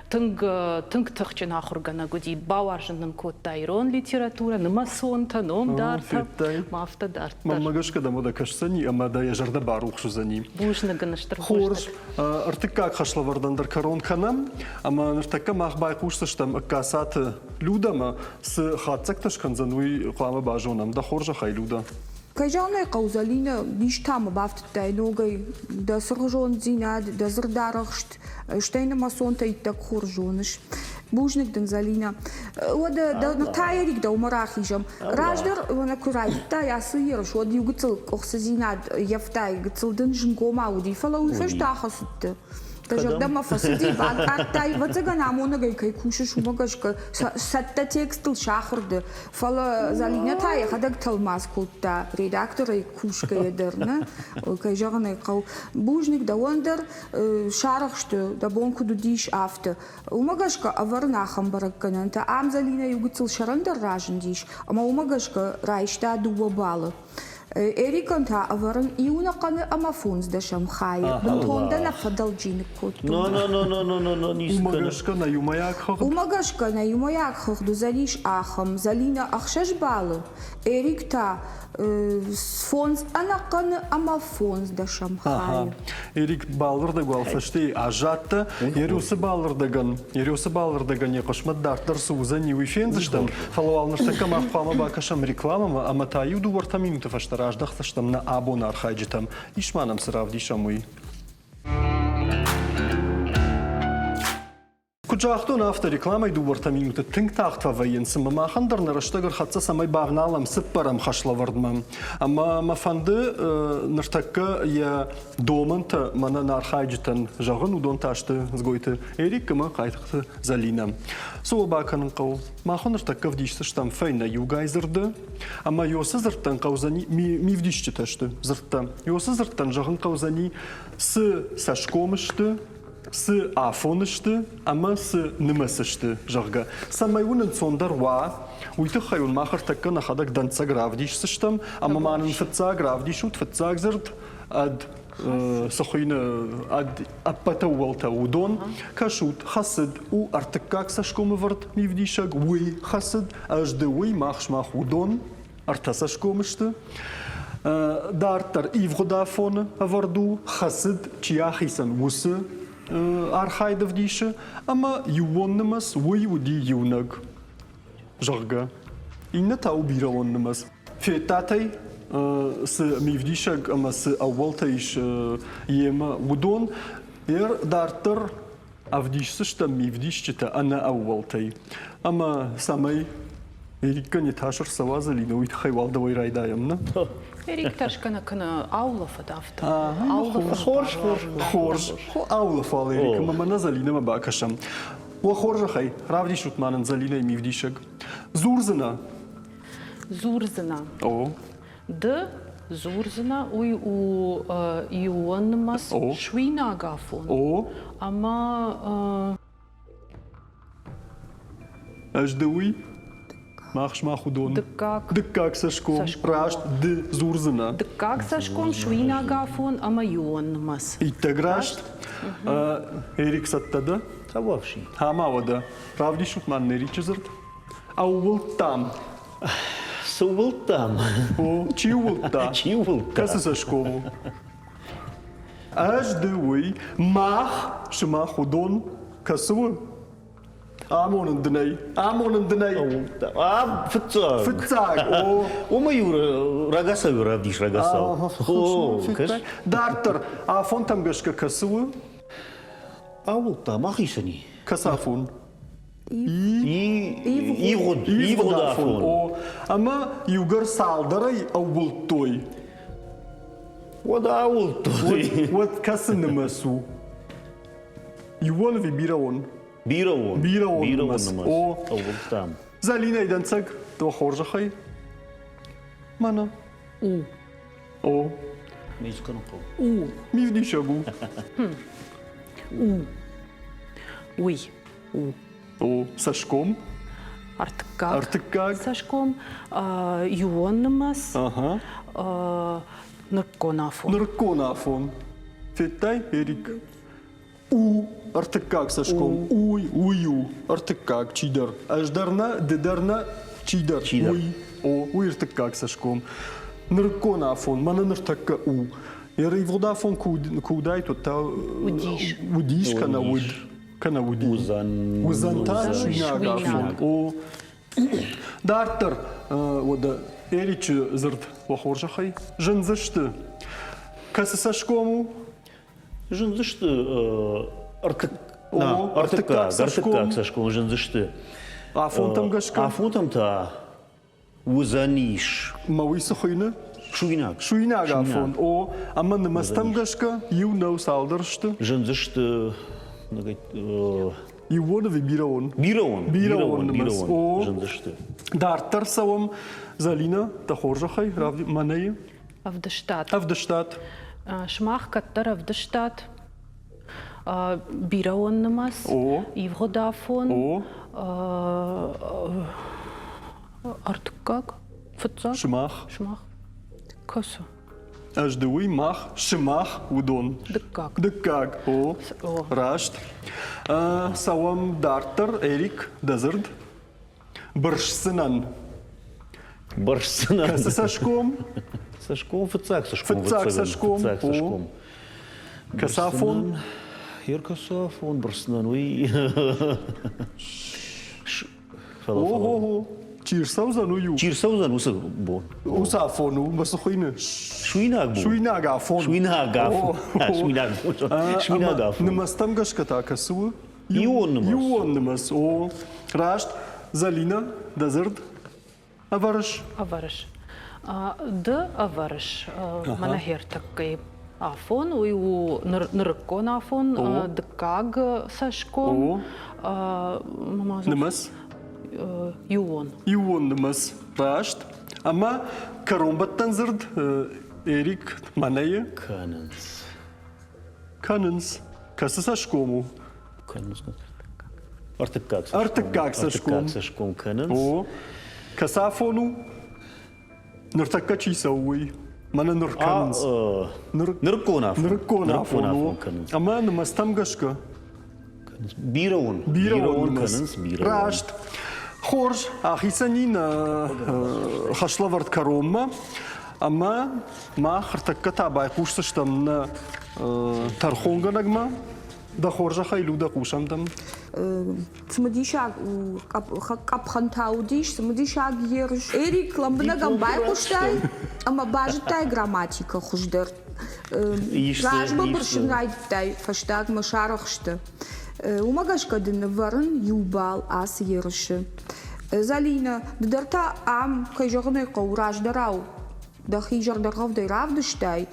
[SPEAKER 2] тынг тахчен ахургана гуди баваржынным котай рон литература нымасон таном дарта мафта дарта
[SPEAKER 1] мамагашка да мода кашсани ама да я жарда барух шузани
[SPEAKER 2] бушна ганаштыр
[SPEAKER 1] хорж артыкка хашлавардандар корон ханам ама нартакка махбай кушсаштам касат людама с хатцакташ канзануи қама бажонам да хоржа хайлуда
[SPEAKER 4] Кайжаная Каузалина лишь там бафт тайногой да сржон зинад да зрдарахшт штейна масонта и так хоржоныш бужник дензалина да на тайрик да умарахижам раждер на курайта я сыер шо ди угцл кохсазинад яфтай гцл дынжин гомауди фалау фештахасут Тажагдама фасиди банкартай вацагана монагай кай кушаш умагашка сатта текстл шахрды фала залинята я хадаг талмаскутта редактор и кушка ядерна кай жагана кау бужник да вондер шарахшты да бонку дудиш афты умагашка аварнахам бараккананта ам залина югцл шарандер ражндиш ама умагашка райшта дуабалы Эриконта аваран иунаканы амафунс дашам хай. Бунтонда на фадалджин кот.
[SPEAKER 3] Но
[SPEAKER 1] умагашка на юмаяк хох.
[SPEAKER 4] Умагашка на юмаяк хох дузалиш ахам залина ахшаш балы. Эрикта фонс анаканы амафунс дашам хай.
[SPEAKER 1] Эрик балырда гуалфашты ажатта ерусы балырдаган якошмат дартар сузани уифензыштан фалуалныштака махпама бакашам рекламама аматаю дуворта минуты фаштар аждахташтам на абон архайджитам ишманам сыравдишамуй. Куджахтон авторекламай дуворта минуты тынг тахтва военсым махандар нараштагар хатса самай багналам сыппарам хашлавардмам. Ама мафанды наштакка я доманта мана нархайджитан жагын удон ташты сгойты эрик кыма кайтықты залинам. Суа баканын қау. Махан наштакка вдишсы штам фейна югай зырды. Ама йосы зырттан қаузани ми вдишчі ташты зыртта. Йосы зырттан жагын қаузани сы сашкомышты. С афонышты, ама с нымасышты жагга. Самай унын сондар ва, уйты хайун махар такка нахадак данца гравдиш сыштам, ама манын фытца гравдишут, фытца гзырд, ад сахойны ад аппатауалта удон, кашут хасыд у артыккак сашкомы вард мивдишаг, уй хасыд, ажды уй махшмах удон, арта сашкомышты. Дартар ивгодафон варду, хасыд чияхисан усы, архайдов дише, ама ювоннымас уй уди юнаг жагга. Инна тау биралоннымас. Фетатай с мивдишаг, ама с ауалтайш ема удон, дартар أفديش سشتم ميفديش جتا أنا أولتي أما سامي إيريكا نتاشر سوازا لينو يتخي والدا ويرايدا يمنا
[SPEAKER 2] Erik taşkana kana avla fadafta.
[SPEAKER 1] خورج أول فال إيريكا ما نزلينا ما باكشم وخورج خي رافدي شوت ما نزلينا ميفديشك زورزنا
[SPEAKER 2] Zurzana.
[SPEAKER 1] أو
[SPEAKER 2] De Zurzana uy u yuanmas
[SPEAKER 1] O.
[SPEAKER 2] shwina gafon.
[SPEAKER 1] أو
[SPEAKER 2] Ama
[SPEAKER 1] أجدوي ماخش ما خدون
[SPEAKER 2] Dkak.
[SPEAKER 1] دكاك سشكو
[SPEAKER 2] Сашком.
[SPEAKER 1] راشت د زورزنا
[SPEAKER 2] Dkak sashkom shwina gafon ama yuanmas.
[SPEAKER 1] إتجراشت إيريك ستدا
[SPEAKER 3] Тавavshi.
[SPEAKER 1] هما ودا رافدي شوت ما نريتش زرت أول تام
[SPEAKER 3] Сувултам.
[SPEAKER 1] أو تشيولتا
[SPEAKER 3] Чивулта.
[SPEAKER 1] كاسسشكو أجدوي ماخ شما خدون كسو آمون الدني
[SPEAKER 3] Фцаг.
[SPEAKER 1] فتاك أو
[SPEAKER 3] Ома юра рагаса юра авдиш рагаса. Каш.
[SPEAKER 1] دارتر عفون تم قشك كسو
[SPEAKER 3] Авултам ахисани.
[SPEAKER 1] كسافون
[SPEAKER 3] Ивод. Иводафон.
[SPEAKER 1] أو أما يوغر سالدري أول توي
[SPEAKER 3] Вода авултой.
[SPEAKER 1] وات كسن مسو يوان في بيراون
[SPEAKER 3] Бираон.
[SPEAKER 1] Бираон
[SPEAKER 3] Бираон
[SPEAKER 1] намаз.
[SPEAKER 3] намаз.
[SPEAKER 1] О.
[SPEAKER 3] Авултам.
[SPEAKER 1] زالينا إذا نسق تو خورج خي مانا
[SPEAKER 2] U.
[SPEAKER 1] أو
[SPEAKER 3] Мейсканко.
[SPEAKER 2] U.
[SPEAKER 1] ميفدي شاغو
[SPEAKER 2] U. Uy. U.
[SPEAKER 1] أو ساشكوم
[SPEAKER 2] Artkak.
[SPEAKER 1] Artkak.
[SPEAKER 2] Sashkom yuanmas
[SPEAKER 1] أها
[SPEAKER 2] narkonafon.
[SPEAKER 1] نركونا فون فتاي إريك أو أرتكاك ساشكوم أوي ويو أرتكاك تشيدر أجدرنا ددرنا تشيدر
[SPEAKER 3] Чидер.
[SPEAKER 1] وي أو وي أرتكاك ساشكوم نركونا فون ما نرتكا أو يري فودا فون كوداي توتا
[SPEAKER 2] Удиш.
[SPEAKER 1] وديش كان ود
[SPEAKER 3] Удиш.
[SPEAKER 1] كان ودي
[SPEAKER 3] Узан.
[SPEAKER 1] وزنتا
[SPEAKER 2] Узан.
[SPEAKER 1] شويناغا
[SPEAKER 2] Швейнага.
[SPEAKER 1] فون أو دارتر ودا إريتش زرد وخورجا خي جنزشت كاسساشكومو
[SPEAKER 3] Жынзышты. Артык.
[SPEAKER 1] О,
[SPEAKER 3] Артыкак.
[SPEAKER 1] Сашком.
[SPEAKER 3] Артыкак Сашком жынзышты.
[SPEAKER 1] عفونتم قشكا
[SPEAKER 3] Афунтам-то узаниш.
[SPEAKER 1] ماوي سخينة
[SPEAKER 3] Шуйнак.
[SPEAKER 1] شويناغا عفون أو أما نمستم قشكا يو نو سالدرشت
[SPEAKER 3] Жынзышты.
[SPEAKER 1] يوون في بيراون
[SPEAKER 3] Бираон.
[SPEAKER 1] Бираон намаз. О.
[SPEAKER 3] Жынзышты.
[SPEAKER 1] دارتر سوام زالينا تخورجا خي رافدي ماناي
[SPEAKER 2] Avdestat.
[SPEAKER 1] أفدشتات
[SPEAKER 2] Шмах каттар авдestat. Biraonnamas.
[SPEAKER 1] О.
[SPEAKER 2] Ivgodafon.
[SPEAKER 1] أو
[SPEAKER 2] Artkak. Futsak.
[SPEAKER 1] شماخ
[SPEAKER 2] Шмах. Koso.
[SPEAKER 1] أجدوي ماخ شماخ ودون
[SPEAKER 2] Dkak.
[SPEAKER 1] دكاك أو
[SPEAKER 2] О.
[SPEAKER 1] راشت سوام دارتر إريك دزرد برشسنان
[SPEAKER 3] Баршсына.
[SPEAKER 1] كاسساشكوم
[SPEAKER 3] Сашком, Фыцак Сашком.
[SPEAKER 1] Фыцак Сашком.
[SPEAKER 3] Фыцак
[SPEAKER 1] О.
[SPEAKER 3] Сашком.
[SPEAKER 1] كسافون
[SPEAKER 3] Еркасафон, Барсынан, уй.
[SPEAKER 1] أوه تشيرساو زانويو
[SPEAKER 3] Чирсаузан усы бо.
[SPEAKER 1] وسافونو مسخينة
[SPEAKER 3] Шуйнак бо.
[SPEAKER 1] شوينا غافون
[SPEAKER 3] Шуйнагафон. Шуйнагафон.
[SPEAKER 1] نمستم قشكتا كسو
[SPEAKER 3] Ион намаз.
[SPEAKER 1] يوون نمس أو راشت زالينا دزرد أفرش
[SPEAKER 2] Аварыш. Д аварыш. Манахер такой афон, у ныркон афон, дкаг сашком.
[SPEAKER 1] نمس
[SPEAKER 2] Юон.
[SPEAKER 1] يوون نمس راشت أما كرومبت تنزرد إريك مانايا
[SPEAKER 3] Кананс.
[SPEAKER 1] كاننس كاسساشكومو
[SPEAKER 3] Кананс. Артыкак.
[SPEAKER 1] Артыкак Сашком.
[SPEAKER 3] Артыкак Сашком. Кананс.
[SPEAKER 1] أو كسافونو نرتكا تشيسوي مانا نركانس
[SPEAKER 3] Нырконафон.
[SPEAKER 1] نركونا
[SPEAKER 3] Кананс.
[SPEAKER 1] أما نمستم قشكا
[SPEAKER 3] Бираон.
[SPEAKER 1] بيراون
[SPEAKER 3] Кананс. Бираон.
[SPEAKER 1] راشت خورج أخي سنين خشلفرد كروما أما ما خرتكا تابعي قوش تشتمنا ترخونغا نجما دا خورجا خيلو دا قوشم دم
[SPEAKER 4] Смадишаг капхантаудиш, смадишаг ерш. Эрик ламбнагам байкуштай, ама бажтай грамматика хуждер. Ражба бършинрайтай, фаштаг машарахшта. وماقاش نفرن يوبال آس يرش زالينا درتا عام كي جغني قوراج دراو دخي جر درغف دي راف دشتاي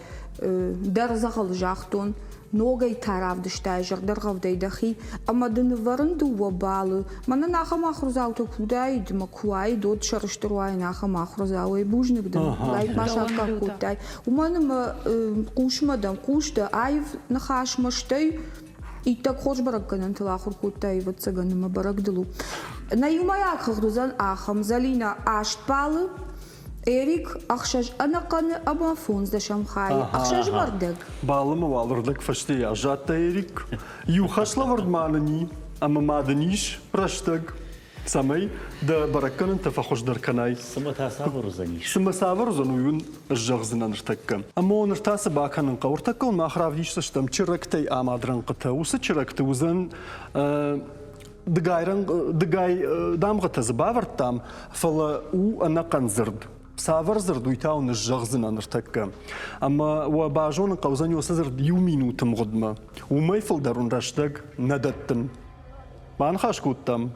[SPEAKER 4] درزغل جاختون نوغي تاراف دشتاي جر درغف دي دخي اما دنفرن دو وبالو مانا ناخا ماخرزاو تكوداي دمكواي دود شرشترواي ناخا ماخرزاوي بوجنك دن لايك ما شاكا كوداي ومانا ما قوش مدن قوش دا عايف نخاش مشتاي إيتك خوش بركنا أنت الآخر كوتاي وتسجن ما برك دلو. نيوم ياك خدوزان آخم زلينا عشت بالو إيريك أخشج أنا قن أما فونز دشام خاي أخشج مردك.
[SPEAKER 1] بالو ما والردك فشتي أجات إيريك يوخش لورد مالني أما ما دنيش رشتك. سامي ده بركنا أنت فخوش دركناي.
[SPEAKER 3] سمتها سافر زنيش.
[SPEAKER 1] سما سافر زنويون الجغزنا نرتكم. أما نرتاس باكن نقورتك وما خراف ديش تشتم تشركتي أمادرن قتا وستشركت وزن دقاي دامغة زبافرتام فلا أنا قنزرد. سافر زرد ويتاون الجغزنا نرتكم. أما وباجون قوزن يوسزرد يومينو تمغدمة وما يفل دارون رشتك ندتن. ما نخاش كوتام.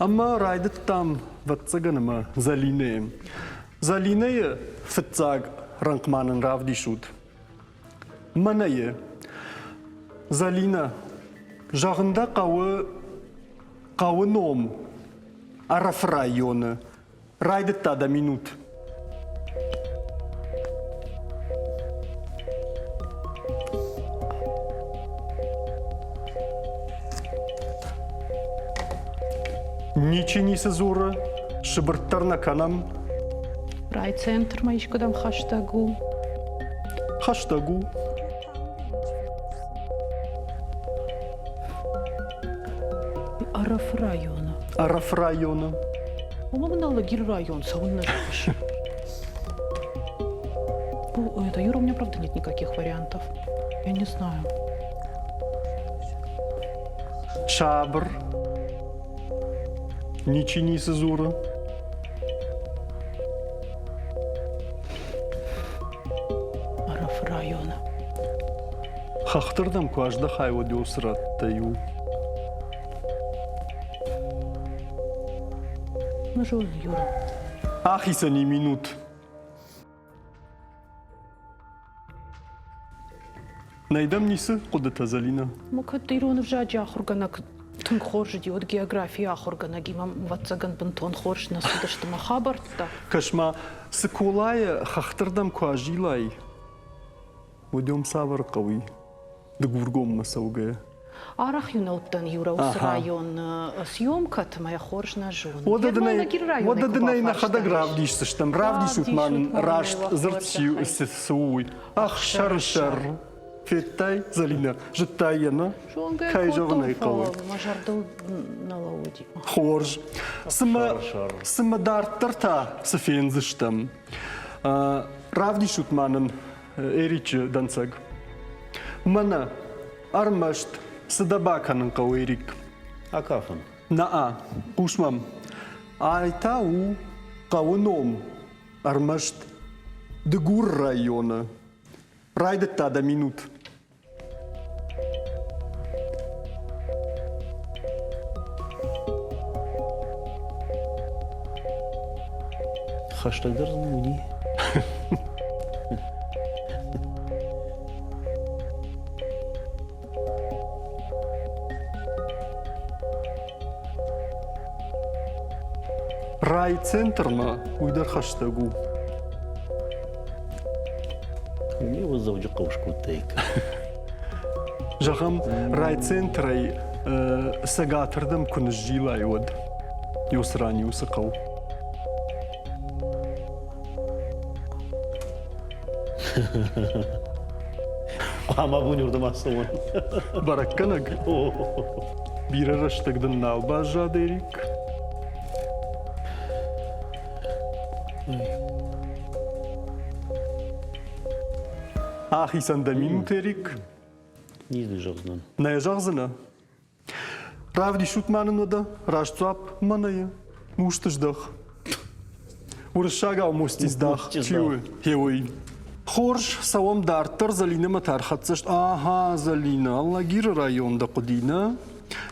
[SPEAKER 1] أما رايدت تام واتسجنما زالينة فتزاج رنق مانن رافدي شود مناية زالينة جاغندا قاو نوم عرف رايون رايدت تادا مينوت Ничи не сезура, шибртар на канам.
[SPEAKER 2] Райцентр маиш кодам хаштагу.
[SPEAKER 1] Хаштагу.
[SPEAKER 2] Араф района.
[SPEAKER 1] Араф района.
[SPEAKER 2] Мама лагерь район, саунна жиш. Это Юра, у меня правда нет никаких вариантов. Я не знаю.
[SPEAKER 1] Шабр. Ничи не сезура.
[SPEAKER 2] Араф района.
[SPEAKER 1] Хахтырдам куажда хайва диосрат таю.
[SPEAKER 2] Ну же, Юра.
[SPEAKER 1] Ах, иса не минут. Найдам нисы куда-то залина.
[SPEAKER 2] Мукат Ирон в жаджа хурганак тун хоржди от география хурганак имам ватсаган бентон хорж на судашта махабарта.
[SPEAKER 1] Кашма сыкулая хахтырдам куажилай. Удем савар кави. Дгургом масаугая.
[SPEAKER 2] Арах юналтан Юра ус район съемкат моя хорж на жон.
[SPEAKER 1] Вот это на хада гравдиш сштам гравдиш утман рашт зртсю сесуй. Ах шар. Феттай залина жтаяна кайжовна икова.
[SPEAKER 2] Мажардал на лауди.
[SPEAKER 1] Хорж. Сма дартарта сфен зштам. Равдиш утманен эрич данцаг. Мана армашт сдабаканен кауэрик.
[SPEAKER 3] Акафан.
[SPEAKER 1] Наа, пушмам. Айтау кауном армашт дгур района. Прайдет тада минут.
[SPEAKER 3] Хаштагдар знамуни.
[SPEAKER 1] Райцентрна уйдар хаштагу.
[SPEAKER 3] Мне его зовут Кошку Тейк.
[SPEAKER 1] Жахам райцентрай сагатырдам кунжила йод. Юсрани усакау.
[SPEAKER 3] Ama bu yurda masumun.
[SPEAKER 1] Barakkanag. Bir araştagdan nalba jaderik. Ахи санда минутерик.
[SPEAKER 3] Не излежал.
[SPEAKER 1] Не жахзана. Правди шутманен ода, рашцап маная. Муштаждах. Уршага мустиздах. Чуй, хевой. Хорш савам дартар Залина матархатсашт. Аха, Залина, Аллагир районда Qudina.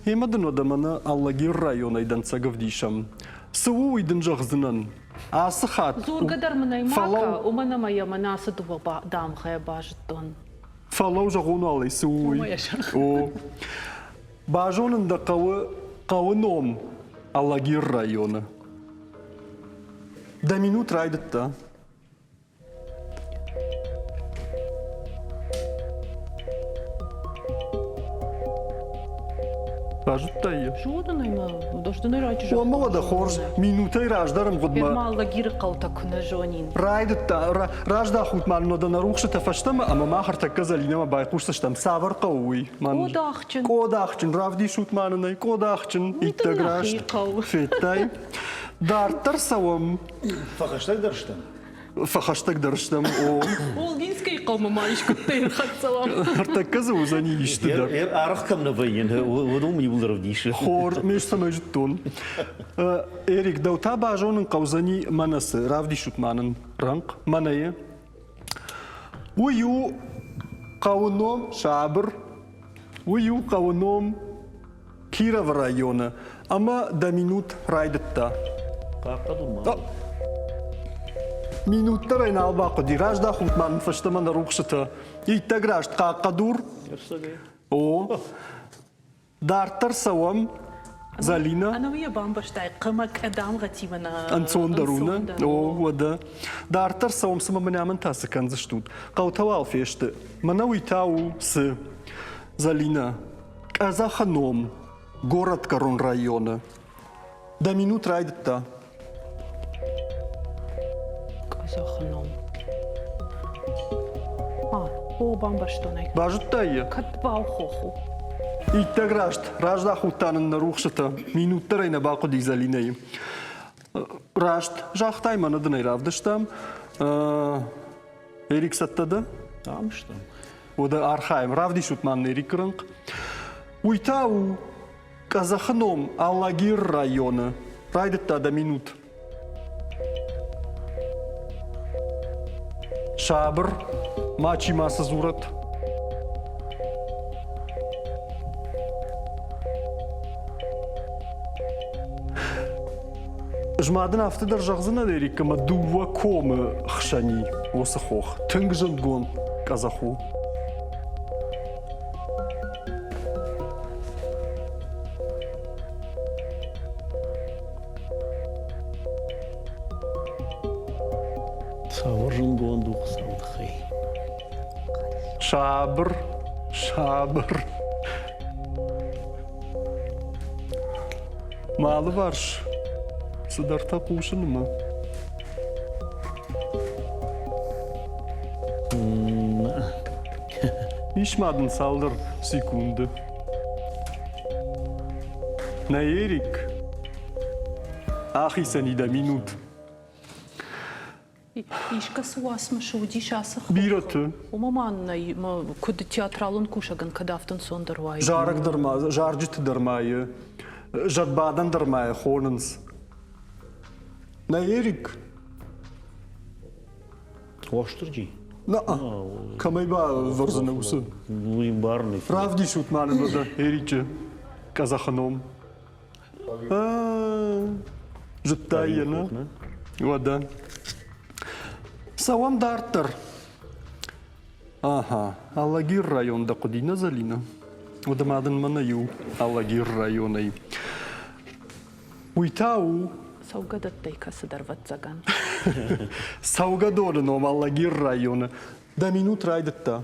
[SPEAKER 1] Емадан одамана Аллагир район айдан цагавдишам. Саву иден жахзынан. Асахат.
[SPEAKER 2] Зургадар манаймака, умана моя манаса дуба дам хая бажтон.
[SPEAKER 1] Фалау жагуну алай савуй. О. Бажонын да қауыном Аллагир района. Да минут райдатта. Бажуттайя.
[SPEAKER 2] Жудан айма, дожданы райчу жахтон.
[SPEAKER 1] Омала да хорж минутай раждарым гудма.
[SPEAKER 2] Ферма Аллагир қаута күні жонин.
[SPEAKER 1] Райдатта ражда хутман да нарухшта фаштама, ама махар така Залинама байқушташтам савар қауи.
[SPEAKER 2] Кодахчын.
[SPEAKER 1] Кодахчын, равди шутманынай, кодахчын, иттаграшт. Феттай. Дартар савам.
[SPEAKER 3] Фахаштаг дарштам.
[SPEAKER 1] Фахаштаг дарштам. О.
[SPEAKER 2] Олгинский қаума маиш күттейр қатсалам.
[SPEAKER 1] Така заузани иштидар.
[SPEAKER 3] Арах кам на войен, водом не был равдишь.
[SPEAKER 1] Хор, меш самайжтон. Эрик, даута бажонын қаузани манасы, равди шутманын ранг, манае. Ую қауыном Шабыр, ую қауыном Киров района, ама да минут райдатта. Минуттар айна албақы диражда хутманын фаштаман рухшыта. Иттаграшт қаққадур. О. Дартар савам Залина.
[SPEAKER 2] Ана вия бамбаштай, қымак адам ғатимана.
[SPEAKER 1] Анцон даруна. О, вада. Дартар савам сама маняман тасы канзаштут. Қаутавал фешті. Мана уйтау с Залина. Казаханом. Город Корон района. Да минут райдатта.
[SPEAKER 2] Казаханом. О, бамбаштонай.
[SPEAKER 1] Бажуттайя.
[SPEAKER 2] Катбау хоху.
[SPEAKER 1] Иттаграшт. Ражда хутанын нарухшыта. Минуттар айна бақы ди Залинай. Рашт. Жахтай манадынай равдаштам. Эрик саттада.
[SPEAKER 3] Там что?
[SPEAKER 1] Ода архаем. Равди шутман Эрик рынг. Уйтау. Казаханом. Аллагир района. Райдатта да минут. Шабыр. Мачи маса зурат. Жмадын автыдар жағзына дерек, ама дуа комы хшани осы хоқ. Түнгжін гон казаху.
[SPEAKER 3] Саваржын гондух саудхай.
[SPEAKER 1] Шабыр, шабыр. Малы барш. Сыдарта қушыны ма? Ишмадын салдыр секунды. На Эрик. Ахи санида минут.
[SPEAKER 2] Ишка суасма шуди шасах.
[SPEAKER 1] Бираты.
[SPEAKER 2] Умаманна, куды театралын кушаган кадафтын сондарвай.
[SPEAKER 1] Жарық дырма, жаржыты дырмайы. Жадбадан дырмайы, хонынс. На Эрик.
[SPEAKER 3] Оштыржи.
[SPEAKER 1] Камайба вързана усы.
[SPEAKER 3] Ну и барный.
[SPEAKER 1] Правди шутманы вода, Эриче. Казаханом. Жыттайына. Вода. Савам дартар. Аха, Аллагир районда Qudina Залина. Одамадын манаю Аллагир районай. Уйтау
[SPEAKER 2] Саугадаттай касыдар ватсаган.
[SPEAKER 1] Саугадорыном Аллагир района. Да минут райдатта.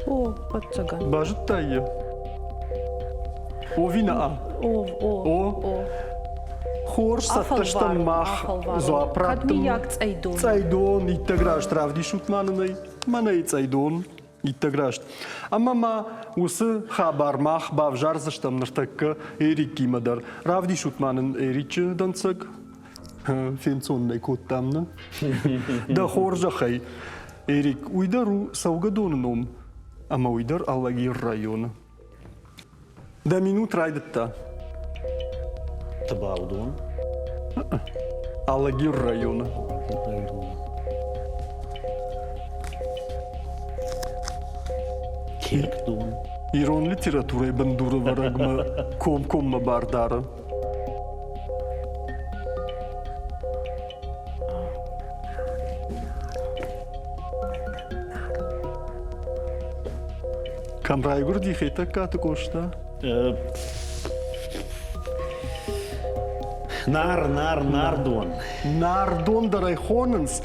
[SPEAKER 2] О, ватсаган.
[SPEAKER 1] Бажыттайы. О вина а.
[SPEAKER 2] О.
[SPEAKER 1] Хорш сатташтан мах зоапраттым.
[SPEAKER 2] Кадми як цайдон.
[SPEAKER 1] Цайдон, иттаграшт равди шутманынай. Манай цайдон, иттаграшт. Амама усы хабар мах бавжар заштам нартакка Эрик кимадар. Равди шутманын Эриче дансаг. Фенцоннай коттамна. Да хоржа хай. Эрик уйдару саугадоныном. Ама уйдар Аллагир района. Да минут райдатта.
[SPEAKER 3] Табаудон.
[SPEAKER 1] Алагир районы.
[SPEAKER 3] Керктон.
[SPEAKER 1] Ирон литературой бандуры варагма ком-комма бардары. Камрайгур дихета каты кошта.
[SPEAKER 3] Нардон.
[SPEAKER 1] Нардон дарай хоненс.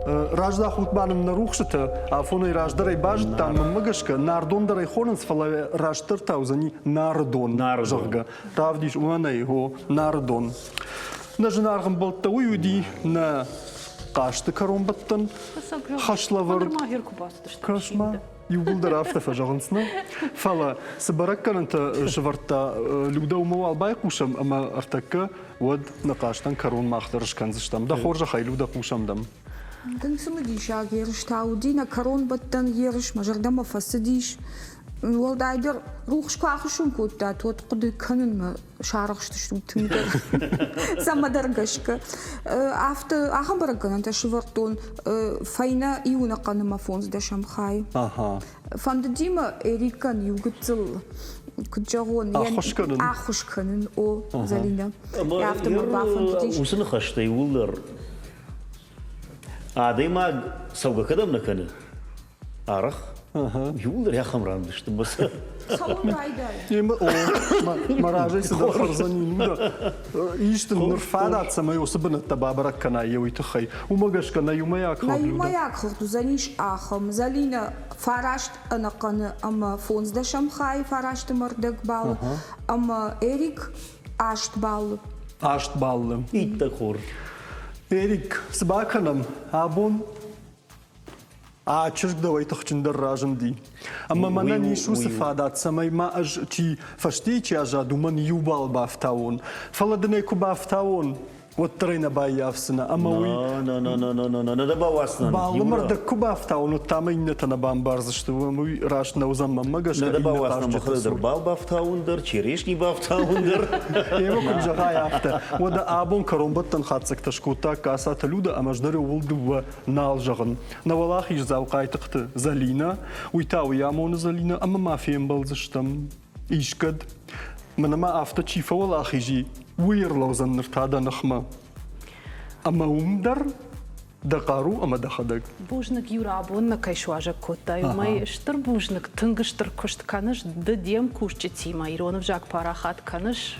[SPEAKER 1] Ражда хутбаным нарухшыты, а фоной раждарай бажыт там мыгышка, нардон дарай хоненс фалаве раштыр таузани нардон. Жырга. Равдиш уанай го нардон. На жынарғын болтта уюди на қашты каромбаттан. Хашлавыр. Кашма. Югулдар афтафа жағынсына. Фала, сыбаракканынта жыварта люда умау албай қушам, ама артакка уад на қаштан карон мақтырышкан зыштам. Да хоржа хай люда қушамдам.
[SPEAKER 4] Дынсымы дейша геріш тауди на корон баттан геріш мажардама фасыдиш. Олдайдыр рухшку ақышын көтті, тот құды күнін ма шарықшты түмдер. Самадаргашка. Афты ағын бараканын та шывартон файна иуна қаныма фонзда шамхай. Фанды дима эрикан югытзыл. Күджағон. Ақышканын о залина. Афты мұрба фанды дейш.
[SPEAKER 3] Усыны қаштай улдар. Адайма сауға кадам на каны. Арық. Юлдар я хамранды, что баса.
[SPEAKER 1] Маражай сыда харзани луда. Иштын нырфадатса май особенно табабарак кана еуиты хай. Умагашка на юмаяк хай.
[SPEAKER 4] На юмаяк хай заниш ахам. Залина фарашт анаканы ама фонзда шамхай фарашты мардак бал. Ама Эрик ашт бал.
[SPEAKER 1] Ашт бал.
[SPEAKER 3] Итта хор.
[SPEAKER 1] Эрик сбаканам абон чырк давай тахчиндар ражен ди. Ама мана нишу сифадат самай ма аж чи фашти чи ажа думан юбал бафтаон. Фаладне ку бафтаон. Вот трейна баявсына. Ама уй.
[SPEAKER 3] No, да бавасна.
[SPEAKER 1] Балмар да ку бафтаон там иннета на бамбарзы, что мы раш на узамма магашка.
[SPEAKER 3] Да бавасна махлыдар бал бафтаундар, черешни бафтаундар.
[SPEAKER 1] Ева кунжага яфта. Ода абон каромбаттан хатсак ташкута касата люда амаждары улдува налжагын. На валах иш завқайтықты залина. Уйтау ямоны залина, ама мафием балзыштам. Ишкад. Манама афта чифа валах ижи. Уйрлау занныртада нахма. Ама умдар дақару ама дахадак.
[SPEAKER 2] Бужнак юрабон на кайшуажа кота. Юмай штыр бужнак тынгыштыр кушт каныш дедем кушчетима. Иронов жак парахат каныш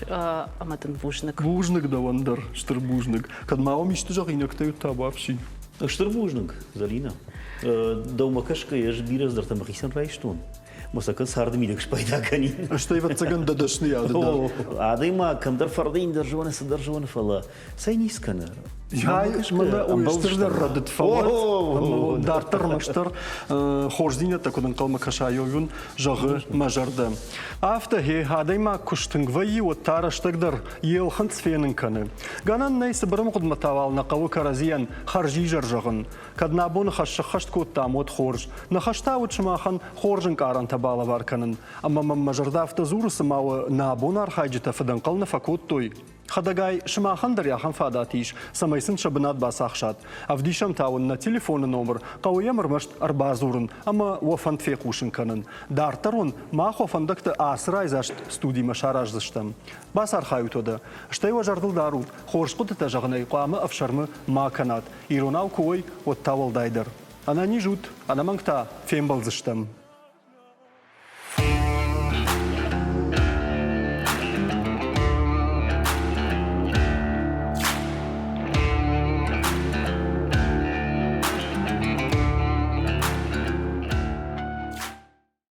[SPEAKER 2] аматын бужнак.
[SPEAKER 1] Бужнак давандар, штыр бужнак. Кадмао мишты жагинак таю табавши.
[SPEAKER 3] Штыр бужнак, залина. Даумакашка еш бираз дартам хисан райштон. Мусакан сардмидек шпайда канин.
[SPEAKER 1] Что и вот цаган дадашны яды.
[SPEAKER 3] Адайма камдар фардин державаны содержаваны фала. Сай нискана.
[SPEAKER 1] Яй, мана уйстырдар радыт фалат. Дартар маштар хорздина такудан калма кашайовын жағы мажарды. Афта хе адайма куштынгвайи от тараштагдар елхан цфенын каны. Ганан найсы бірім құдматавал нақавы каразиян харжи жаржағын. Каднабуны хашшы хашт коттам от хорж. Нахашта учымахан хоржын каран табала барканын. Amma мажарда афта зурысы мауы набуны архайджыта фадан қалны факот той. Хадагай шымахан яхан фадатиш, самайсын шабынат басақшат. Авдишам тауын на телефоны номер, қауя мырмашт арбазурын, ама уафан тфекушын канын. Дартарун мах уафандакты асырай зашт студийма шаражзыштым. Бас архай утоды. Штай важардыл дарут, хоршқуты тажағынай қуамы афшармы ма канат. Иронау куой от тавалдайдыр. Ана не жут, ана маңта фембалзыштым.